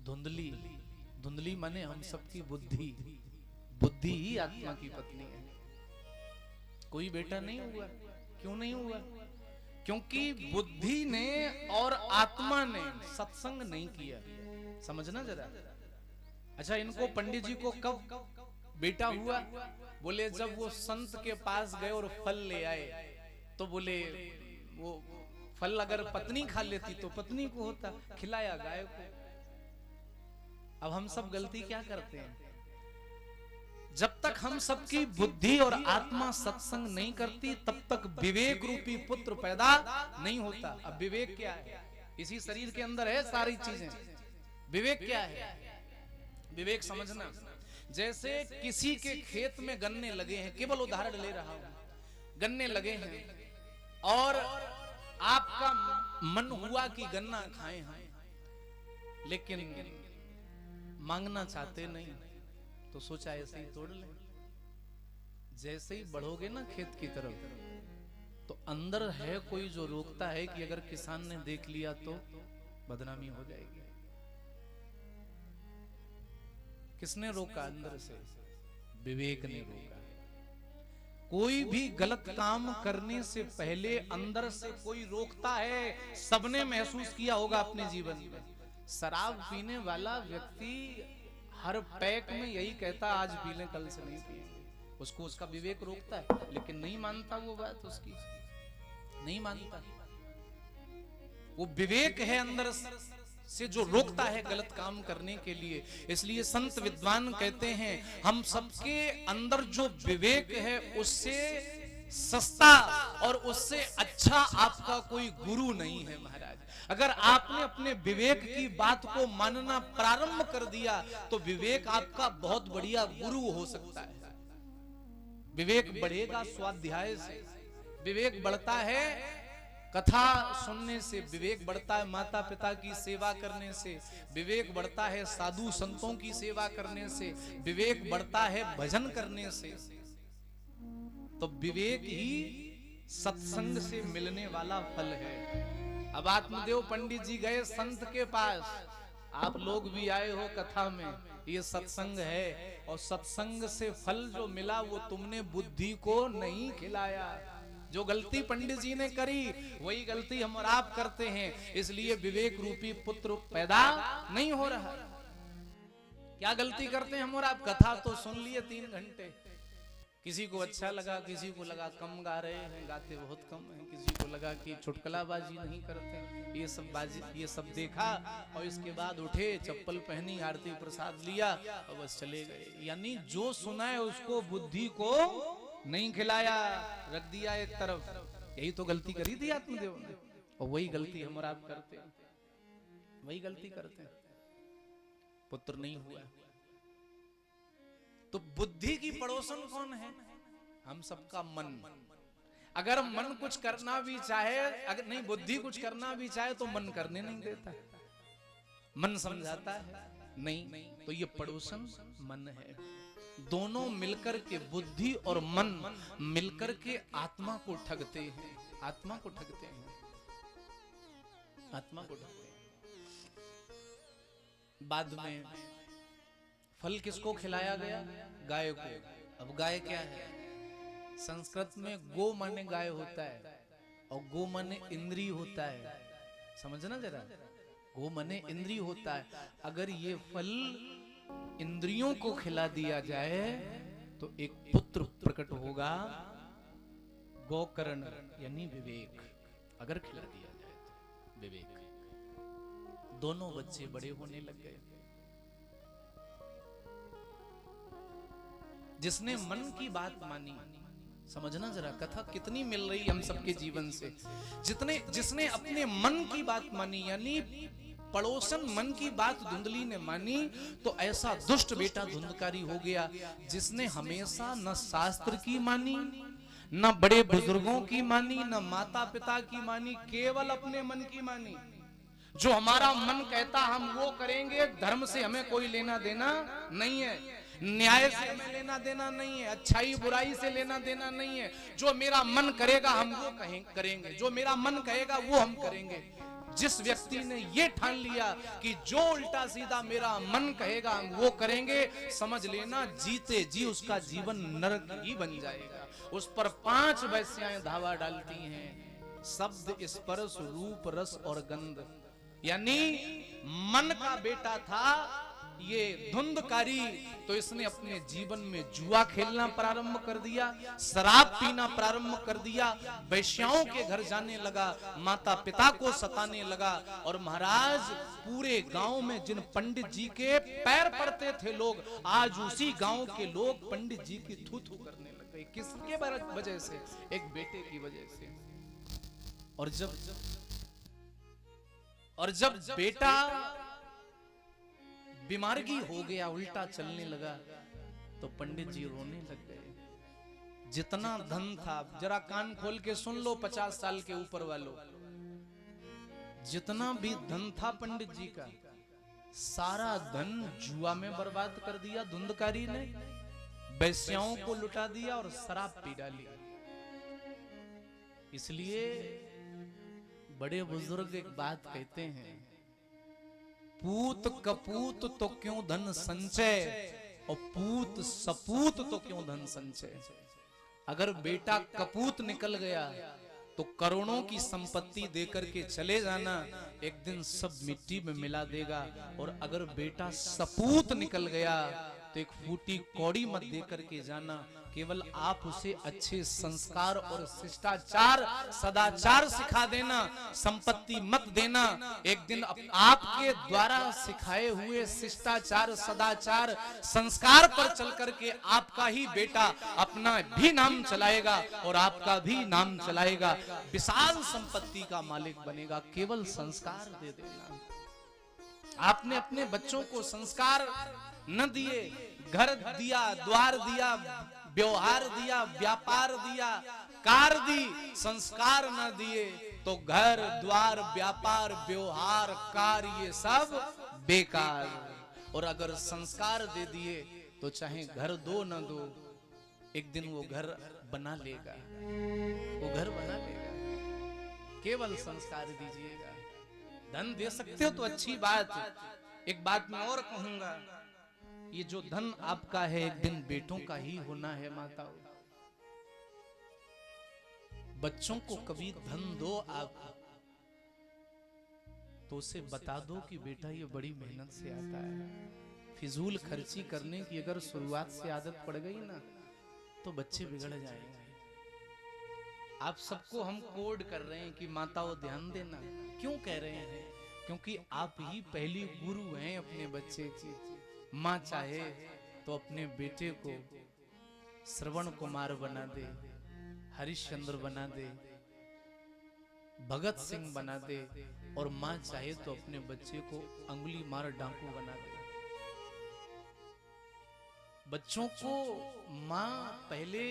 [SPEAKER 1] धुंधली। धुंधली माने हम सबकी बुद्धि, बुद्धि ही आत्मा की पत्नी है। कोई बेटा नहीं हुआ। क्यों नहीं हुआ? क्योंकि बुद्धि ने और आत्मा ने सत्संग नहीं किया। समझना जरा। अच्छा, इनको पंडित जी को कब बेटा हुआ? बोले जब वो संत के पास गए और फल ले आए, तो बोले वो फल अगर पत्नी खा लेती तो पत्नी को होता, खिलाया गाय को। अब हम सब गलती क्या करते हैं? जब तक हम सबकी बुद्धि और आत्मा सत्संग नहीं करती, तब तक विवेक रूपी पुत्र पैदा नहीं होता। अब विवेक क्या है? इसी शरीर के अंदर है सारी चीजें। विवेक क्या है? विवेक समझना, जैसे किसी के खेत में गन्ने लगे हैं, केवल उदाहरण ले रहा हूं, गन्ने लगे हैं और आपका मन हुआ कि गन्ना खाएं हम, लेकिन मांगना चाहते नहीं, तो सोचा ऐसे ही तोड़ लें। जैसे ही बढ़ोगे ना खेत की तरफ, तो अंदर है कोई जो रोकता है कि अगर किसान ने देख लिया तो बदनामी हो जाएगी। किसने रोका? अंदर से विवेक ने रोका। कोई भी गलत काम करने से पहले अंदर से कोई रोकता है। सबने महसूस किया होगा अपने जीवन में। शराब पीने वाला व्यक्ति हर पैक में यही कहता, आज पी लें, कल से नहीं पिएंगे। उसको उसका विवेक रोकता है, लेकिन नहीं मानता वो बात, उसकी नहीं मानता। वो विवेक है अंदर से जो रोकता है गलत काम करने के लिए। इसलिए संत विद्वान कहते हैं, हम सबके अंदर जो विवेक है उससे सस्ता और उससे अच्छा आपका कोई गुरु नहीं है महाराज। अगर आपने अपने विवेक की बात को मानना प्रारंभ कर दिया, तो विवेक आपका बहुत बढ़िया गुरु हो सकता है। विवेक बढ़ेगा स्वाध्याय से, विवेक बढ़ता है कथा सुनने से, विवेक बढ़ता है माता पिता की सेवा करने से, विवेक बढ़ता है साधु संतों की सेवा करने से, विवेक बढ़ता है भजन करने से। तो विवेक ही सत्संग से मिलने वाला फल है। अब आत्मदेव पंडित जी गए संत के पास, आप लोग भी आए हो कथा में, ये सत्संग है और सत्संग से फल जो मिला वो तुमने बुद्धि को नहीं खिलाया। जो गलती पंडित जी ने करी वही गलती हम और आप करते हैं, इसलिए विवेक रूपी पुत्र पैदा नहीं हो रहा। क्या गलती करते हैं हम और आप? कथा तो सुन लिए 3 घंटे, किसी को अच्छा लगा, किसी को लगा कम गा रहे हैं, गाते बहुत कम हैं, किसी को लगा कि चुटकुलाबाजी नहीं करते, ये सब देखा और इसके बाद उठे, चप्पल पहनी, आरती प्रसाद लिया और बस चले गए। यानी जो सुना है उसको बुद्धि को नहीं खिलाया, रख दिया एक तरफ। यही तो गलती करी थी आत्मदेव ने, और वही गलती हम और आप करते हैं, वही गलती करते हैं। पुत्र नहीं हुआ तो बुद्धि की पड़ोसन कौन है? हम सबका मन। अगर मन कुछ करना भी चाहे, अगर नहीं बुद्धि कुछ करना भी चाहे तो मन करने नहीं देता, मन समझाता है नहीं, तो ये पड़ोसन मन है। दोनों मिलकर के, बुद्धि और मन मिलकर के आत्मा को ठगते हैं, आत्मा को ठगते हैं, आत्मा को ठगते हैं। बाद में फल किसको खिलाया गया? गाय को। अब गाय क्या है? संस्कृत में गो माने गाय होता है और गो माने इंद्री होता है, समझना जरा, गो माने इंद्री होता है। अगर ये फल इंद्रियों को खिला दिया जाए तो एक पुत्र प्रकट होगा, गोकर्ण यानी विवेक। अगर खिला दिया जाए तो विवेक। दोनों बच्चे बड़े होने लग गए। जिसने मन की बात मानी, समझना जरा कथा कितनी मिल रही हम सबके जीवन से। जिसने अपने मन की बात मानी, यानी पड़ोसन मन की बात धुंधली ने मानी, तो ऐसा दुष्ट बेटा धुंधकारी हो गया जिसने हमेशा न शास्त्र की मानी, न बड़े बुजुर्गों की मानी, न माता पिता की मानी, केवल अपने मन की मानी। जो हमारा मन कहता हम वो करेंगे, धर्म से हमें कोई लेना देना नहीं है, न्याय से हमें लेना देना नहीं है, अच्छाई बुराई से लेना देना नहीं है। जो मेरा मन करेगा हम वो करेंगे, जो मेरा मन कहेगा वो हम करेंगे। जिस व्यक्ति ने ये ठान लिया कि जो उल्टा सीधा मेरा मन कहेगा हम वो करेंगे, समझ लेना जीते जी उसका जीवन नरक ही बन जाएगा। उस पर 5 वैश्याएं धावा डालती हैं, शब्द, स्पर्श, रूप, रस और गंध। यानी मन का बेटा था ये धुंधकारी, तो इसने अपने जीवन में जुआ खेलना प्रारंभ कर दिया, शराब पीना प्रारंभ कर दिया, वैश्याओं के घर जाने लगा, माता पिता को सताने लगा। और महाराज पूरे गांव में जिन पंडित जी के पैर पड़ते थे लोग, आज उसी गांव के लोग पंडित जी की थू थू करने लग गए। किसके वजह से? एक बेटे की वजह से। और जब बेटा बीमारगी हो गया, उल्टा चलने लगा, तो पंडित जी रोने लग गए। जितना धन था, जरा कान खोल के सुन लो 50 साल के ऊपर वालों, जितना भी धन था पंडित जी का, सारा धन जुआ में बर्बाद कर दिया धुंधकारी ने, वैश्याओं को लुटा दिया और शराब पी डाली। इसलिए बड़े बुजुर्ग एक बात कहते हैं, पूत कपूत तो क्यों धन संचय, और पूत सपूत तो क्यों धन संचय। अगर बेटा कपूत निकल गया तो करोड़ों की संपत्ति देकर के चले जाना, एक दिन सब मिट्टी में मिला देगा। और अगर बेटा सपूत निकल गया तो एक फूटी कौड़ी मत देकर के जाना, केवल आप उसे अच्छे संस्कार और शिष्टाचार सदाचार सिखा देना, संपत्ति मत देना। एक दिन आपके द्वारा सिखाए हुए शिष्टाचार सदाचार संस्कार पर चल करके आपका ही बेटा अपना भी नाम चलाएगा और आपका भी नाम चलाएगा, विशाल संपत्ति का मालिक बनेगा। केवल संस्कार दे देना। आपने अपने बच्चों को संस्कार न दिए, घर दिया, द्वार दिया, व्यवहार दिया, व्यापार दिया, कार दी, संस्कार न दिए तो घर द्वार व्यापार व्यवहार कार ये सब बेकार। और अगर संस्कार दे दिए तो चाहे घर दो न दो, एक दिन वो घर बना लेगा, वो घर बना लेगा। केवल संस्कार दीजिएगा। धन दे सकते हो तो अच्छी बात। एक बात मैं और कहूंगा, ये जो धन आपका है एक दिन बेटों का ही होना है। माताओं, बच्चों को कभी धन दो आप तो उसे बता दो कि बेटा ये बड़ी मेहनत से आता है। फिजूल खर्ची करने की अगर शुरुआत से आदत पड़ गई ना तो बच्चे बिगड़ जाएंगे। आप सबको हम कोड कर रहे हैं कि माताओं ध्यान देना। क्यों कह रहे हैं? क्योंकि आप ही पहली गुरु हैं अपने बच्चे की। माँ चाहे तो अपने बेटे को श्रवण कुमार बना दे, हरिश्चंद्र बना दे, भगत सिंह बना दे, और माँ चाहे तो अपने बच्चे को अंगुली मार डाकू बना दे। बच्चों को माँ पहले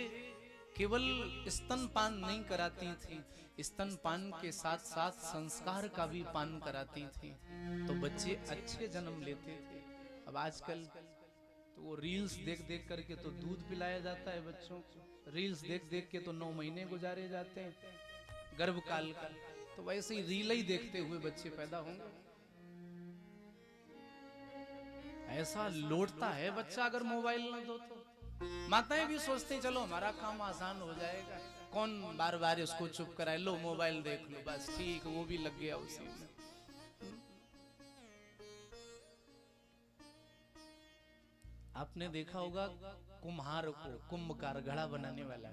[SPEAKER 1] केवल स्तनपान नहीं कराती थी, स्तनपान के साथ साथ संस्कार का भी पान कराती थी, तो बच्चे अच्छे जन्म लेते थे। अब आजकल तो वो रील्स देख देख करके तो दूध पिलाया जाता है बच्चों को। रील्स देख देख के तो 9 महीने गुजारे जाते हैं गर्भकाल का। तो वैसे ही रील ही देखते हुए बच्चे पैदा होंगे। ऐसा लौटता है बच्चा अगर मोबाइल ना दो तो। माताएं भी सोचते हैं चलो हमारा काम आसान हो जाएगा, कौन बार बार इसको चुप कराए, लो मोबाइल देख लो बस, ठीक वो भी लग गया उसी में। आपने देखा होगा कुम्हार को, कुंभकार घड़ा बनाने वाला,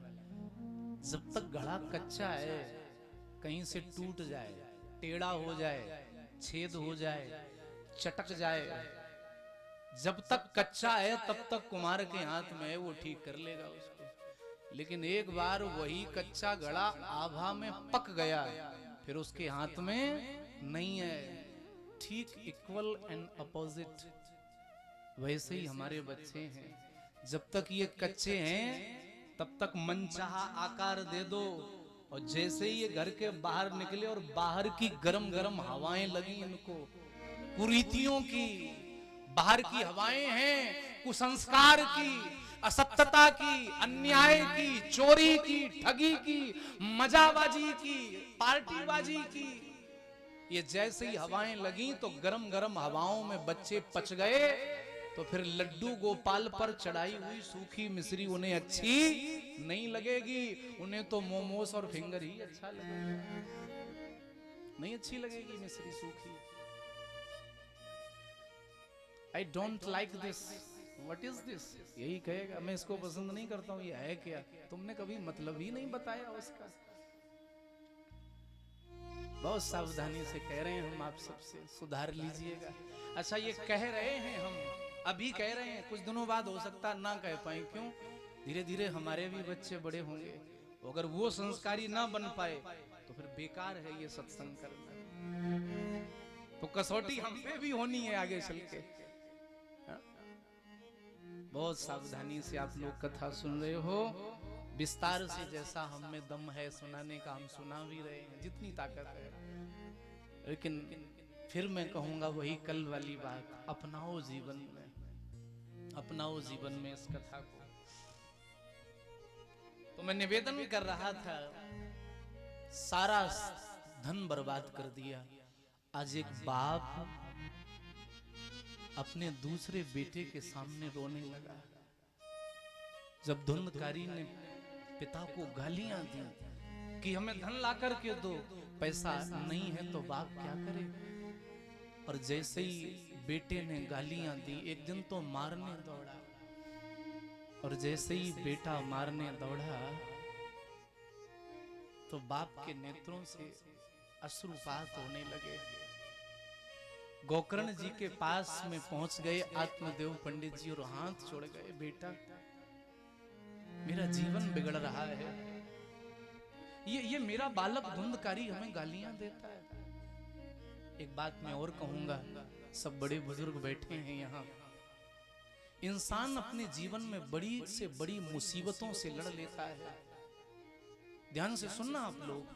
[SPEAKER 1] जब तक घड़ा कच्चा है, कहीं से टूट जाए, टेढ़ा हो जाए, छेद हो जाए, चटक जाए, जब तक कच्चा है तब तक कुम्हार के हाथ में है, वो ठीक कर लेगा उसको। लेकिन एक बार वही कच्चा घड़ा आभा में पक गया, फिर उसके हाथ में नहीं है। ठीक इक्वल एंड अपोजिट वैसे ही हमारे बच्चे हैं। जब तक ये कच्चे हैं तब तक मनचाहा आकार दे दो, और जैसे ही ये घर के बाहर निकले और बाहर की गरम गरम हवाएं लगी इनको, कुरीतियों की बाहर की हवाएं हैं, कुसंस्कार की, असत्यता की, अन्याय की, चोरी की, ठगी की, मजाबाजी की, पार्टीबाजी की, ये जैसे ही हवाएं लगी तो गरम गरम हवाओं में बच्चे पच गए। तो फिर लड्डू गोपाल पर चढ़ाई हुई सूखी मिश्री उन्हें अच्छी नहीं लगेगी, उन्हें तो मोमोस और फिंगर ही अच्छा लगेगा, नहीं अच्छी लगेगी मिश्री सूखी। I don't like this. What is this? यही कहेगा, मैं इसको पसंद नहीं करता हूँ, ये है क्या? तुमने कभी मतलब ही नहीं बताया उसका। बहुत सावधानी से कह रहे हैं हम आप सबसे, सुधार लीजिएगा। अच्छा ये कह रहे हैं हम, अभी कह रहे हैं, कुछ दिनों बाद हो सकता ना कह पाए। क्यों? धीरे धीरे हमारे भी बच्चे बड़े होंगे, अगर वो संस्कारी ना बन पाए तो फिर बेकार है ये सत्संग करना। तो कसौटी हम पे भी होनी है आगे चल के। बहुत सावधानी से आप लोग कथा सुन रहे हो, विस्तार से जैसा हम में दम है सुनाने का हम सुना भी रहे हैं, जितनी ताकत है। लेकिन फिर मैं कहूंगा वही कल वाली बात, अपनाओ जीवन में, अपनाओ जीवन में इस कथा को। तो मैं निवेदन कर रहा था, सारा धन बर्बाद कर दिया। आज एक बाप अपने दूसरे बेटे के सामने रोने लगा। जब धुंधकारी ने पिता को गालियां दी कि हमें धन ला कर के दो, पैसा नहीं है तो बाप क्या करे। और जैसे ही बेटे ने गालियां दी, एक दिन तो मारने दौड़ा, और जैसे ही बेटा मारने दौड़ा तो बाप के नेत्रों से अश्रुपात होने लगे। गोकर्ण जी के पास में पहुंच गए आत्मदेव पंडित जी और हाथ जोड़ गए, बेटा मेरा जीवन बिगड़ रहा है, ये मेरा बालक धुंधकारी हमें गालियां देता है। एक बात मैं और कहूंगा, सब बड़े बुजुर्ग बैठे हैं यहाँ, इंसान अपने जीवन में बड़ी से बड़ी मुसीबतों से लड़ लेता है। ध्यान से सुनना आप लोग,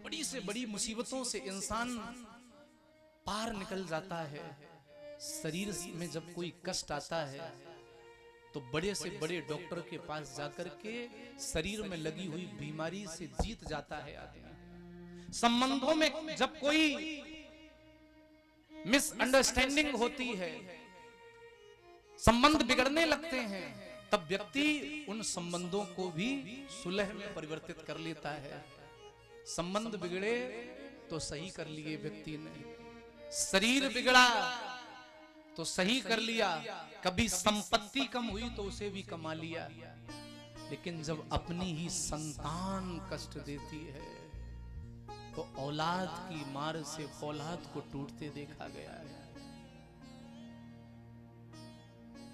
[SPEAKER 1] बड़ी से बड़ी मुसीबतों से इंसान पार निकल जाता है। शरीर में जब कोई कष्ट आता है तो बड़े से बड़े डॉक्टर के पास जाकर के शरीर में लगी हुई बीमारी से जीत जाता है आदमी। संबंधों में जब कोई मिसअंडरस्टैंडिंग होती है, संबंध बिगड़ने लगते हैं, तब व्यक्ति उन संबंधों को भी सुलह में परिवर्तित कर लेता है। संबंध बिगड़े तो सही कर लिए व्यक्ति ने, शरीर बिगड़ा तो सही कर लिया, कभी संपत्ति कम हुई तो उसे भी कमा लिया। लेकिन जब अपनी ही संतान कष्ट देती है तो औलाद की मार से औलाद को टूटते देखा गया है।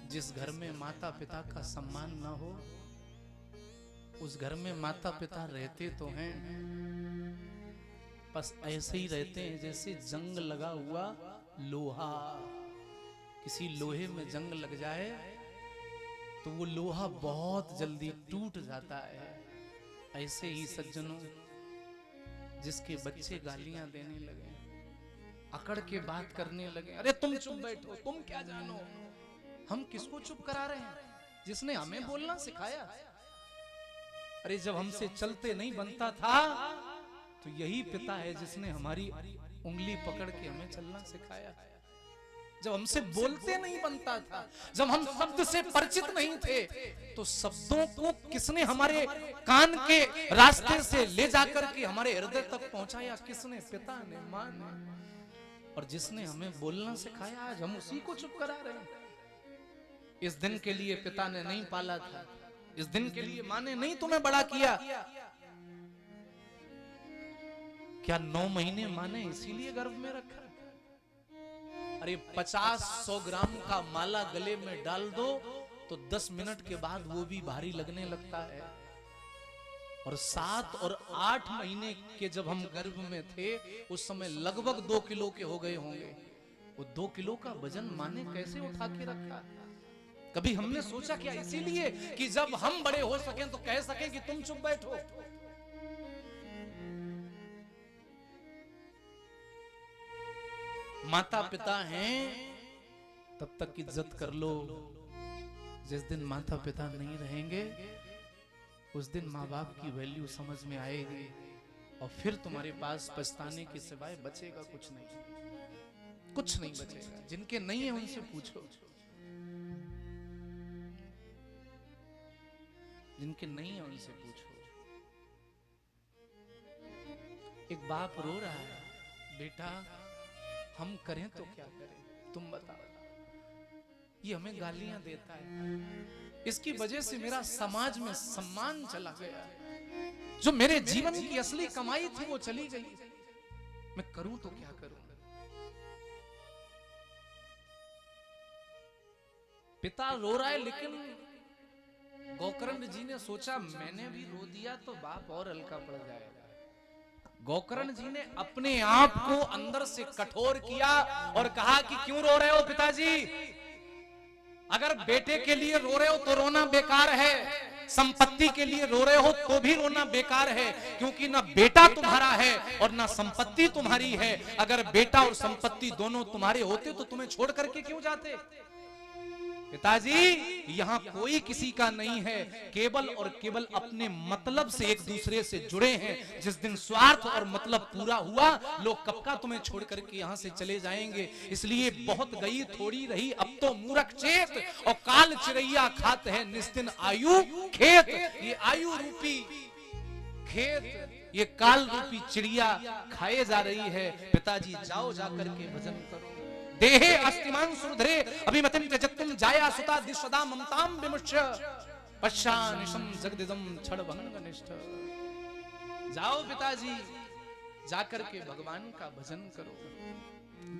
[SPEAKER 1] जिस घर में माता पिता का सम्मान न हो, उस घर में माता पिता रहते तो हैं, बस ऐसे ही रहते हैं जैसे जंग लगा हुआ लोहा। किसी लोहे में जंग लग जाए तो वो लोहा बहुत जल्दी टूट जाता है। ऐसे ही सज्जनों, जिसके बच्चे गालियां देने लगे, अकड़ के बात करने लगे, अरे तुम चुप बैठो, तुम क्या जानो, हम किसको चुप करा रहे हैं? जिसने हमें बोलना सिखाया। अरे जब हमसे चलते नहीं बनता था तो यही पिता है जिसने हमारी उंगली पकड़ के हमें चलना सिखाया। जब हमसे बोलते नहीं बनता था, जब हम शब्द से परिचित नहीं थे, तो शब्दों को किसने हमारे कान के रास्ते से ले जाकर के हमारे हृदय तक पहुंचाया? किसने? पिता ने, मां ने। और जिसने हमें बोलना सिखाया, आज हम उसी को चुप करा रहे हैं। इस दिन के लिए पिता ने नहीं पाला था, इस दिन के लिए मां ने नहीं तुम्हें बड़ा किया। क्या 9 महीने मां ने इसीलिए गर्भ में रखा? अरे 50-100 ग्राम का माला गले में डाल दो तो 10 मिनट के बाद वो भी भारी लगने लगता है। और 7 और 8 महीने के जब हम गर्भ में थे, उस समय लगभग 2 किलो के हो गए होंगे। वो 2 किलो का वजन मां ने कैसे उठा के रखा? कभी हमने सोचा क्या? इसीलिए कि जब हम बड़े हो सकें तो कह सकें कि तुम चुप बैठो। माता पिता हैं तब तक इज्जत कर लो, जिस दिन माता पिता नहीं रहेंगे उस दिन माँ बाप की वैल्यू समझ में आएगी, और फिर तुम्हारे पास पछताने के सिवाय बचेगा कुछ नहीं, कुछ नहीं बचेगा। जिनके नहीं है उनसे पूछो, जिनके नहीं है उनसे पूछो। एक बाप रो रहा है, बेटा हम करें तो क्या करें, तुम बताओ। ये हमें गालियां देता है, इसकी वजह से मेरा समाज में सम्मान चला गया, जो मेरे जीवन की असली कमाई थी वो चली गई। मैं करूं तो क्या करूं? पिता रो रहा है, लेकिन गोकर्ण जी ने सोचा मैंने भी रो दिया तो बाप और हल्का पड़ जाएगा। गोकर्ण जी ने अपने आप को अंदर से कठोर किया और कहा कि क्यों रो रहे हो पिताजी? अगर बेटे के लिए रो रहे हो तो रोना बेकार है, संपत्ति के लिए रो रहे हो तो भी रोना बेकार है, क्योंकि ना बेटा तुम्हारा है और ना संपत्ति तुम्हारी है। अगर बेटा और संपत्ति दोनों तुम्हारे होते तो तुम्हें छोड़ करके क्यों जाते? पिताजी यहाँ कोई किसी का नहीं है, केवल और केवल अपने मतलब से एक दूसरे से जुड़े हैं। जिस दिन स्वार्थ और मतलब पूरा हुआ, लोग कब का तुम्हें छोड़ करके यहाँ से चले जाएंगे। इसलिए बहुत गई थोड़ी रही अब तो मूर्ख चेत, और काल चिड़ैया खात है निस्दिन आयु खेत। ये आयु रूपी खेत, ये काल रूपी चिड़िया खाए जा रही है। पिताजी जाओ जाकर के भजन करो। देहे अस्तिमान सुरधरे अभिमतिम त्यजत्तुम जाया सुता दिशदा ममताम विमुच्य पश्चानिशम जगदिदम क्षणभंगनिष्ठ। जाओ पिताजी, जाकर के भगवान का भजन करो।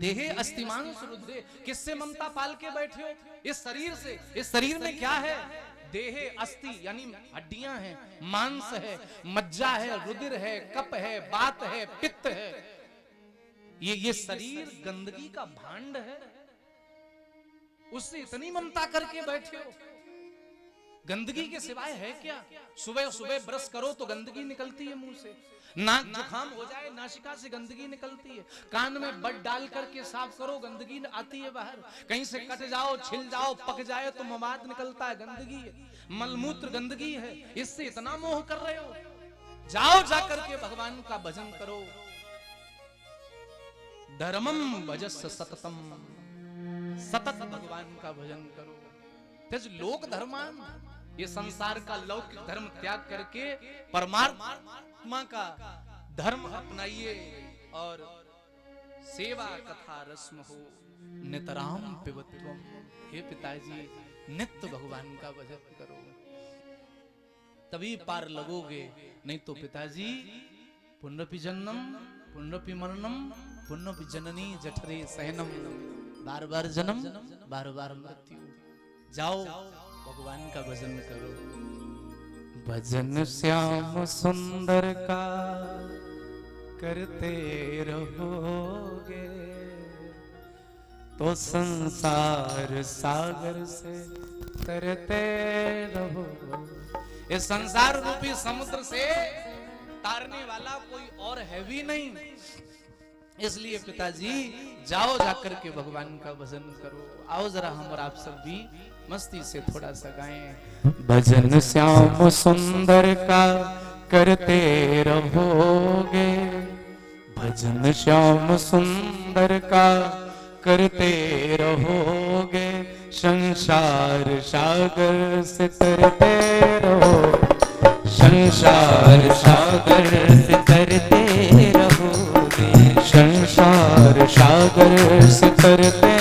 [SPEAKER 1] देहे अस्तिमान सुरधरे, किससे ममता पाल के बैठे हो? इस शरीर से। इस शरीर में क्या है? देहे अस्थि यानी हड्डियां हैं, मांस है, मज्जा है, रुधिर है, कप है, बात है, पित्त है। ये शरीर गंदगी का भांड है, उससे इतनी ममता करके बैठे हो। गंदगी के सिवाय है क्या? सुबह सुबह ब्रश करो तो गंदगी निकलती है मुंह से, नाक जुकाम हो जाए नासिका से गंदगी निकलती है, कान में बट डाल करके साफ करो गंदगी आती है बाहर, कहीं से कट जाओ छिल जाओ पक जाए तो मवाद निकलता है, गंदगी है, मलमूत्र गंदगी है। इससे इतना मोह कर रहे हो, जाओ जाकर के भगवान का भजन करो। धर्मम भजस सततम, सतत भगवान का भजन करो। त्यज लोक धर्मान, ये संसार का लौकिक धर्म त्याग करके परमात्मा का धर्म अपनाइए और सेवा कथा रस्म हो नितराम पिबत्वम। हे पिताजी नित्य भगवान का भजन करो, तभी पार लगोगे, नहीं तो पिताजी पुनरपि जन्मम पुनरपि मरणम पुनरपि जननी जठरे सहनम, बार बार जन्म बार बार मृत्यु। जाओ भगवान का भजन करो। भजन श्याम सुंदर का करते रहोगे तो संसार सागर से तरते रहोगे। इस संसार रूपी समुद्र से तारने वाला कोई और है भी नहीं, इसलिए पिताजी जाओ जाकर के भगवान का भजन करो। आओ जरा हम और आप सब भी मस्ती से थोड़ा सा गाएं। भजन श्याम सुंदर का करते रहोगे, भजन श्याम सुंदर का करते रहोगे, संसार सागर से तरते रहो, संसार सागर से तरते रहोगे, संसार सागर से तरते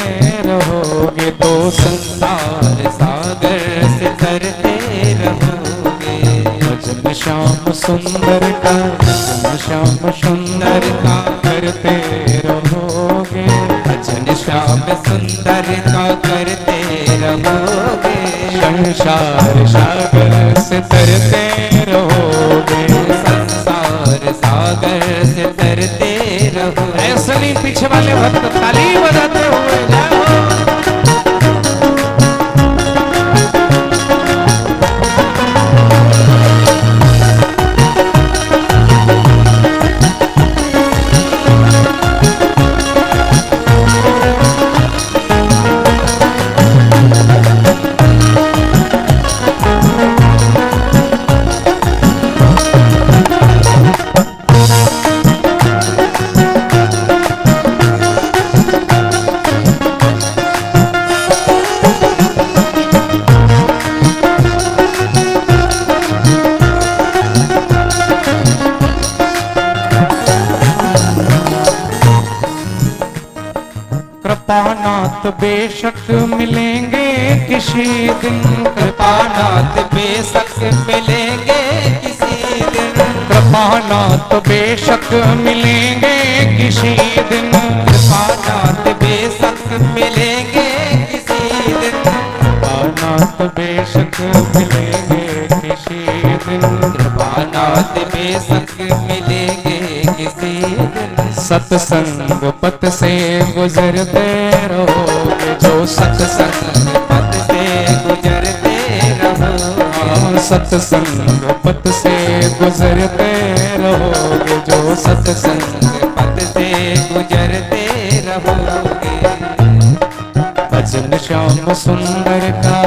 [SPEAKER 1] रहोगे, तो संसार सागर से तरते रहोगे। भजन श्याम सुंदर का, भजन श्याम सुंदर का करते रहोगे, भजन श्याम सुंदर का करते रहोगे, संसार सागर से तरते रहोगे, संसार सागर से तरते रहोगे। ऐसा नहीं पीछे वाले भक्त ताली बजाते हुए जाओ। कृपानाथ बेशक मिलेंगे किसी दिन, कृपानाथ बेशक मिलेंगे किसी दिन, कृपानाथ बेशक मिलेंगे किसी दिन, कृपानाथ बेशक मिलेंगे किसी दिन, कृपानाथ बेशक मिलेंगे किसी दिन, कृपानाथ बेशक मिलेंगे किसी दिन। सत्संग पथ से गुजरते रहोगे, जो सत्संग पथ से गुजरते रहोगे, सत्संग पथ से गुजरते रहोगे, जो सत्संग पथ से गुजरते रहोगे। भजन श्याम सुंदर का,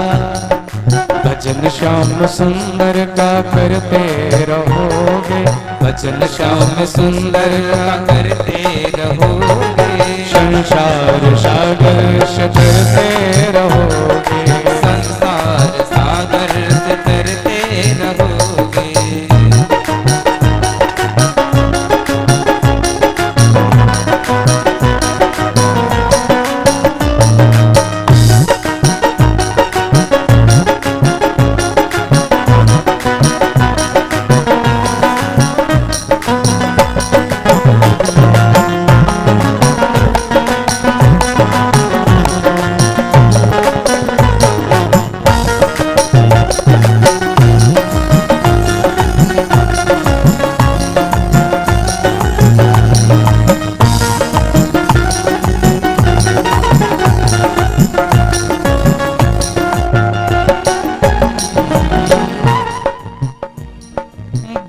[SPEAKER 1] भजन श्याम सुंदर का करते रहोगे, भजन श्याम सुंदर का करते रहोगे, संसार सागर से तरते रहोगे, संसार सागर से तरते रहोगे।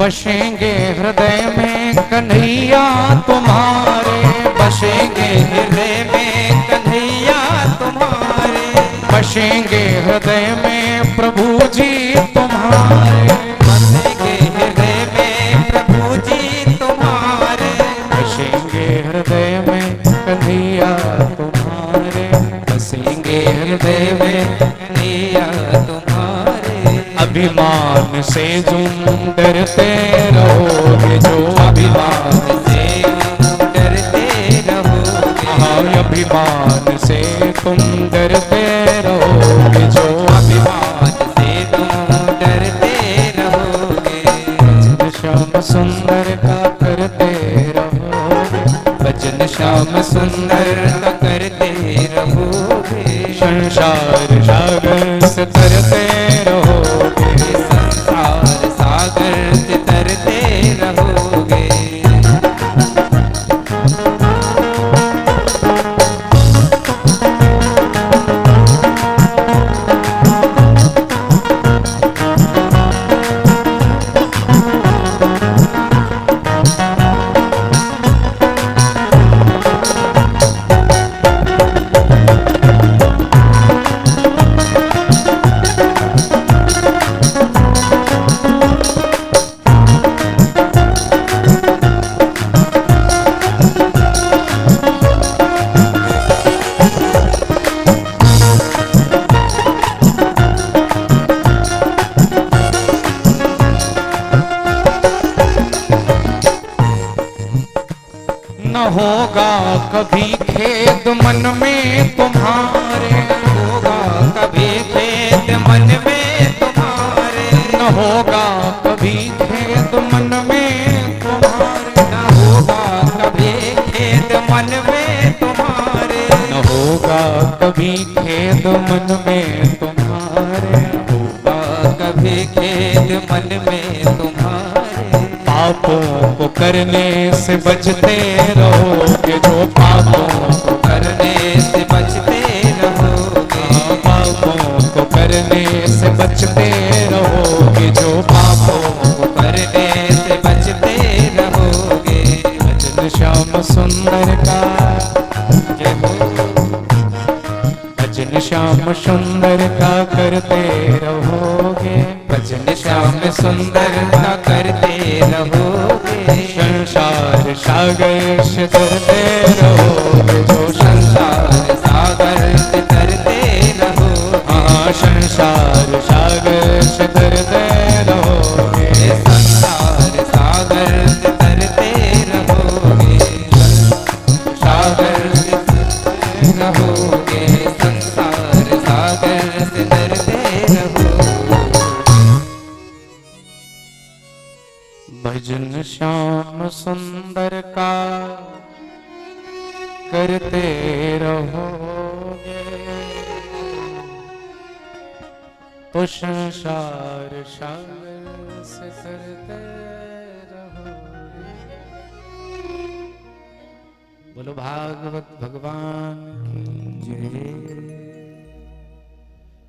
[SPEAKER 2] बसेंगे हृदय में कन्हैया तुम्हारे,
[SPEAKER 3] बसेंगे हृदय में कन्हैया तुम्हारे,
[SPEAKER 2] बसेंगे हृदय में प्रभु जी तुम्हारे,
[SPEAKER 3] बसेंगे हृदय में प्रभु जी तुम्हारे,
[SPEAKER 2] बसेंगे हृदय में कन्हैया तुम्हारे,
[SPEAKER 3] बसेंगे हृदय में कन्हैया तुम्हारे।
[SPEAKER 2] अभिमान से तुम डरते रहोगे जो,
[SPEAKER 3] अभिमान से तुम डरते रहोगे,
[SPEAKER 2] हाँ अभिमान से तुम डरते रहोगे जो,
[SPEAKER 3] अभिमान से तुम डरते रहोगे।
[SPEAKER 2] भजन श्याम सुंदर का करते रहोगे,
[SPEAKER 3] भजन श्याम सुंदर का करते रहोगे,
[SPEAKER 2] संसार सागर से तरते रहोगे,
[SPEAKER 3] संसार सागर से तरते रहोगे।
[SPEAKER 2] न होगा कभी खेद मन में तुम्हारे,
[SPEAKER 3] होगा कभी खेद मन में तुम्हारे,
[SPEAKER 2] न होगा कभी खेद मन में तुम्हारे,
[SPEAKER 3] न होगा कभी खेद मन में तुम्हारे,
[SPEAKER 2] न होगा कभी खेद मन में तुम्हारे,
[SPEAKER 3] होगा कभी खेद मन में तुम्हारे।
[SPEAKER 2] पापों को करने से बचते रहोगे जो, पापों को
[SPEAKER 3] करने से बचते रहोगे,
[SPEAKER 2] पापों को करने से बचते रहोगे जो, पापों
[SPEAKER 3] को करने से बचते रहोगे।
[SPEAKER 2] भजन श्याम सुंदर का,
[SPEAKER 3] जय हो।
[SPEAKER 2] भजन श्याम सुंदर का करते रहोगे,
[SPEAKER 3] भजन श्याम सुंदर का करते रहोगे,
[SPEAKER 2] संसार सागर से तरते रहोगे जो,
[SPEAKER 3] संसार सागर से तरते रहोगे,
[SPEAKER 2] हाँ संसार सागर से तरते रहोगे,
[SPEAKER 3] संसार सागर से तरते रहोगे, सागर से तरते रहोगे, संसार सागर से तरते रहोगे।
[SPEAKER 2] भजन श्याम सुंदर का करते रहोगे तो संसार सागर से तरते रहोगे। बोलो भागवत भगवान की जय।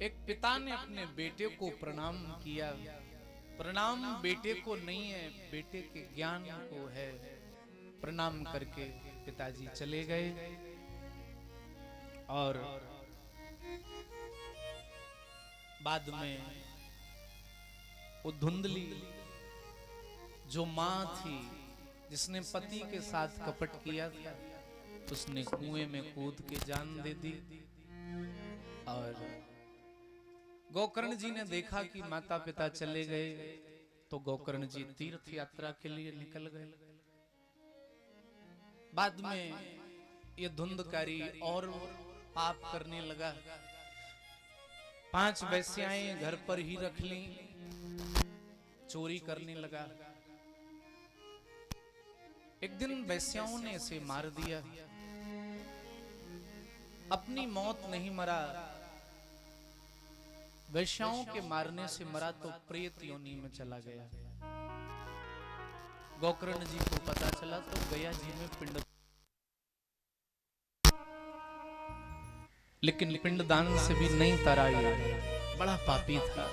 [SPEAKER 1] एक पिता ने अपने बेटे को प्रणाम किया। प्रणाम बेटे को नहीं है, बेटे के ज्ञान को है। प्रणाम करके पिताजी चले गए और बाद में वो धुंधली जो मां थी जिसने पति के साथ कपट किया था, उसने कुएं में कूद के जान दे दी। और गोकर्ण जी ने देखा कि माता पिता चले गए तो गोकर्ण जी तीर्थ यात्रा के लिए निकल गए। बाद में ये धुंधकारी और पाप करने लगा। 5 वैश्याएं घर पर ही रख ली, चोरी करने लगा। एक दिन वैश्याओं ने इसे मार दिया। अपनी मौत नहीं मरा, वैश्याओं के मारने से मरा तो प्रेत योनि में चला गया। गोकर्ण जी को पता चला तो गया जी में पिंड, लेकिन पिंडदान से भी नहीं तरा, बड़ा पापी था।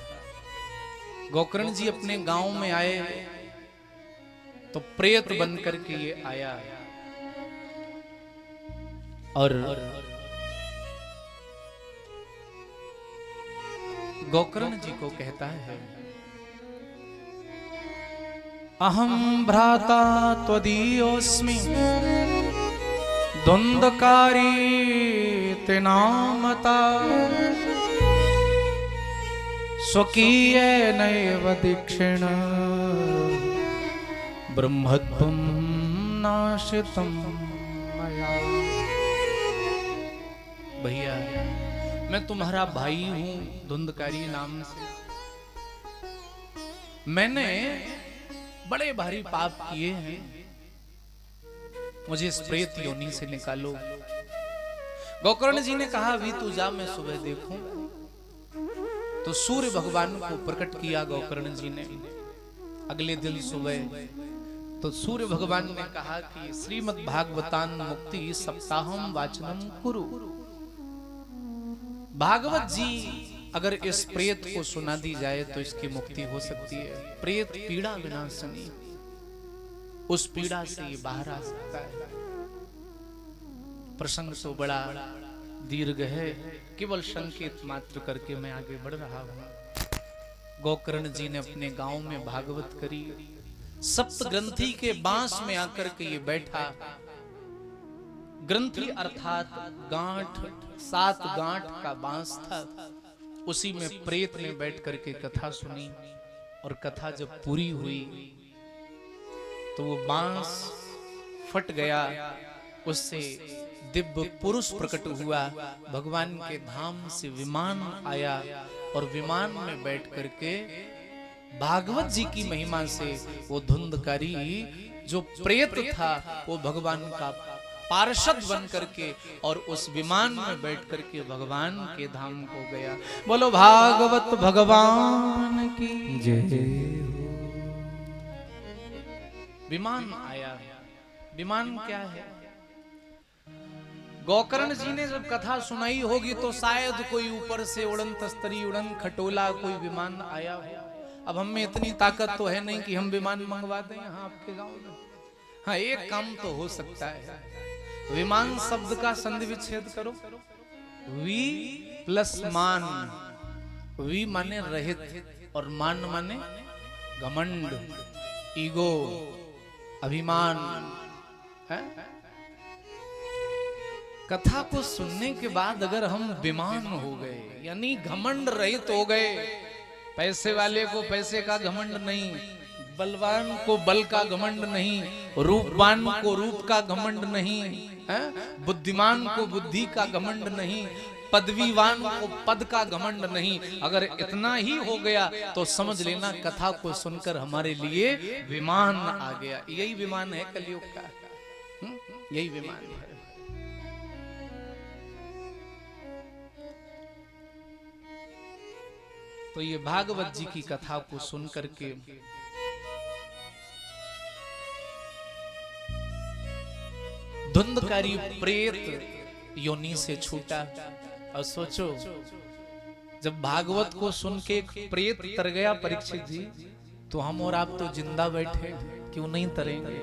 [SPEAKER 1] गोकर्ण जी अपने गांव में आए तो प्रेत बन करके ये आया और गोकर्ण जी को कहता है, अहम भ्राता त्वदीयोऽस्मि द्वंद्वकारी तेनामता स्वकीय नैव दीक्षिण ब्रह्मत्वं नाशितं मया। भैया मैं तुम्हारा भाई हूं धुंधकारी नाम से। मैंने बड़े भारी पाप किए हैं, मुझे इस प्रेत योनि से निकालो। गोकर्ण जी ने कहा, अभी तू जा, मैं सुबह देखूं। तो सूर्य भगवान को प्रकट किया गोकर्ण जी ने। अगले दिन सुबह तो सूर्य भगवान ने कहा कि श्रीमद् भागवतान मुक्ति सप्ताहम वाचनम कुरु। भागवत जी अगर इस प्रेत को सुना दी जाए तो इसकी मुक्ति हो सकती है। प्रेत पीड़ा विनाशनी, उस पीड़ा से ये बाहर आ सकता है। प्रसंग तो बड़ा दीर्घ है, केवल संकेत मात्र करके मैं आगे बढ़ रहा हूं। गोकर्ण जी ने अपने गांव में भागवत करी। सप्त ग्रंथि के बांस में आकर के ये बैठा। ग्रंथि अर्थात गांठ, 7 गांठ का बांस था। उसी में प्रेत ने बैठ करके कथा सुनी और कथा जब पूरी हुई तो वो बांस फट गया, उससे दिव्य पुरुष प्रकट हुआ। भगवान के धाम से विमान आया और विमान में बैठ करके भागवत जी की महिमा से वो धुंधकारी जो प्रेत था वो भगवान का पार्षद बन करके और उस विमान में बैठ करके भगवान के धाम को गया। बोलो भागवत भगवान की जय। विमान आया। विमान क्या है? गोकर्ण जी ने जब कथा सुनाई होगी तो शायद कोई ऊपर से उड़न तस्तरी, उड़न खटोला कोई विमान आया हो। अब हम में इतनी ताकत तो है नहीं कि हम विमान मंगवा दें यहाँ आपके गांव में। हाँ, एक काम तो हो सकता है। विमान शब्द का संधि विच्छेद करो। वी प्लस मान। वी माने रहित और मान माने घमंड, ईगो, अभिमान है? कथा को सुनने के बाद अगर हम विमान हो गए यानी घमंड रहित हो गए, पैसे वाले को पैसे का घमंड नहीं, बलवान को बल का घमंड नहीं, रूपवान को रूप का घमंड नहीं है, बुद्धिमान को बुद्धि का घमंड नहीं, पदवीवान को पद का घमंड नहीं। अगर इतना ही हो गया तो समझ लेना कथा को सुनकर हमारे लिए विमान आ गया। यही विमान है कलयुग का। यही विमान है। तो ये भागवत जी की कथा को सुन करके धुंधकारी प्रेत योनि से छूटा। और सोचो, जब भागवत को सुन के एक प्रेत तर गया परीक्षित जी, तो हम और आप तो जिंदा बैठे, क्यों नहीं तरेंगे?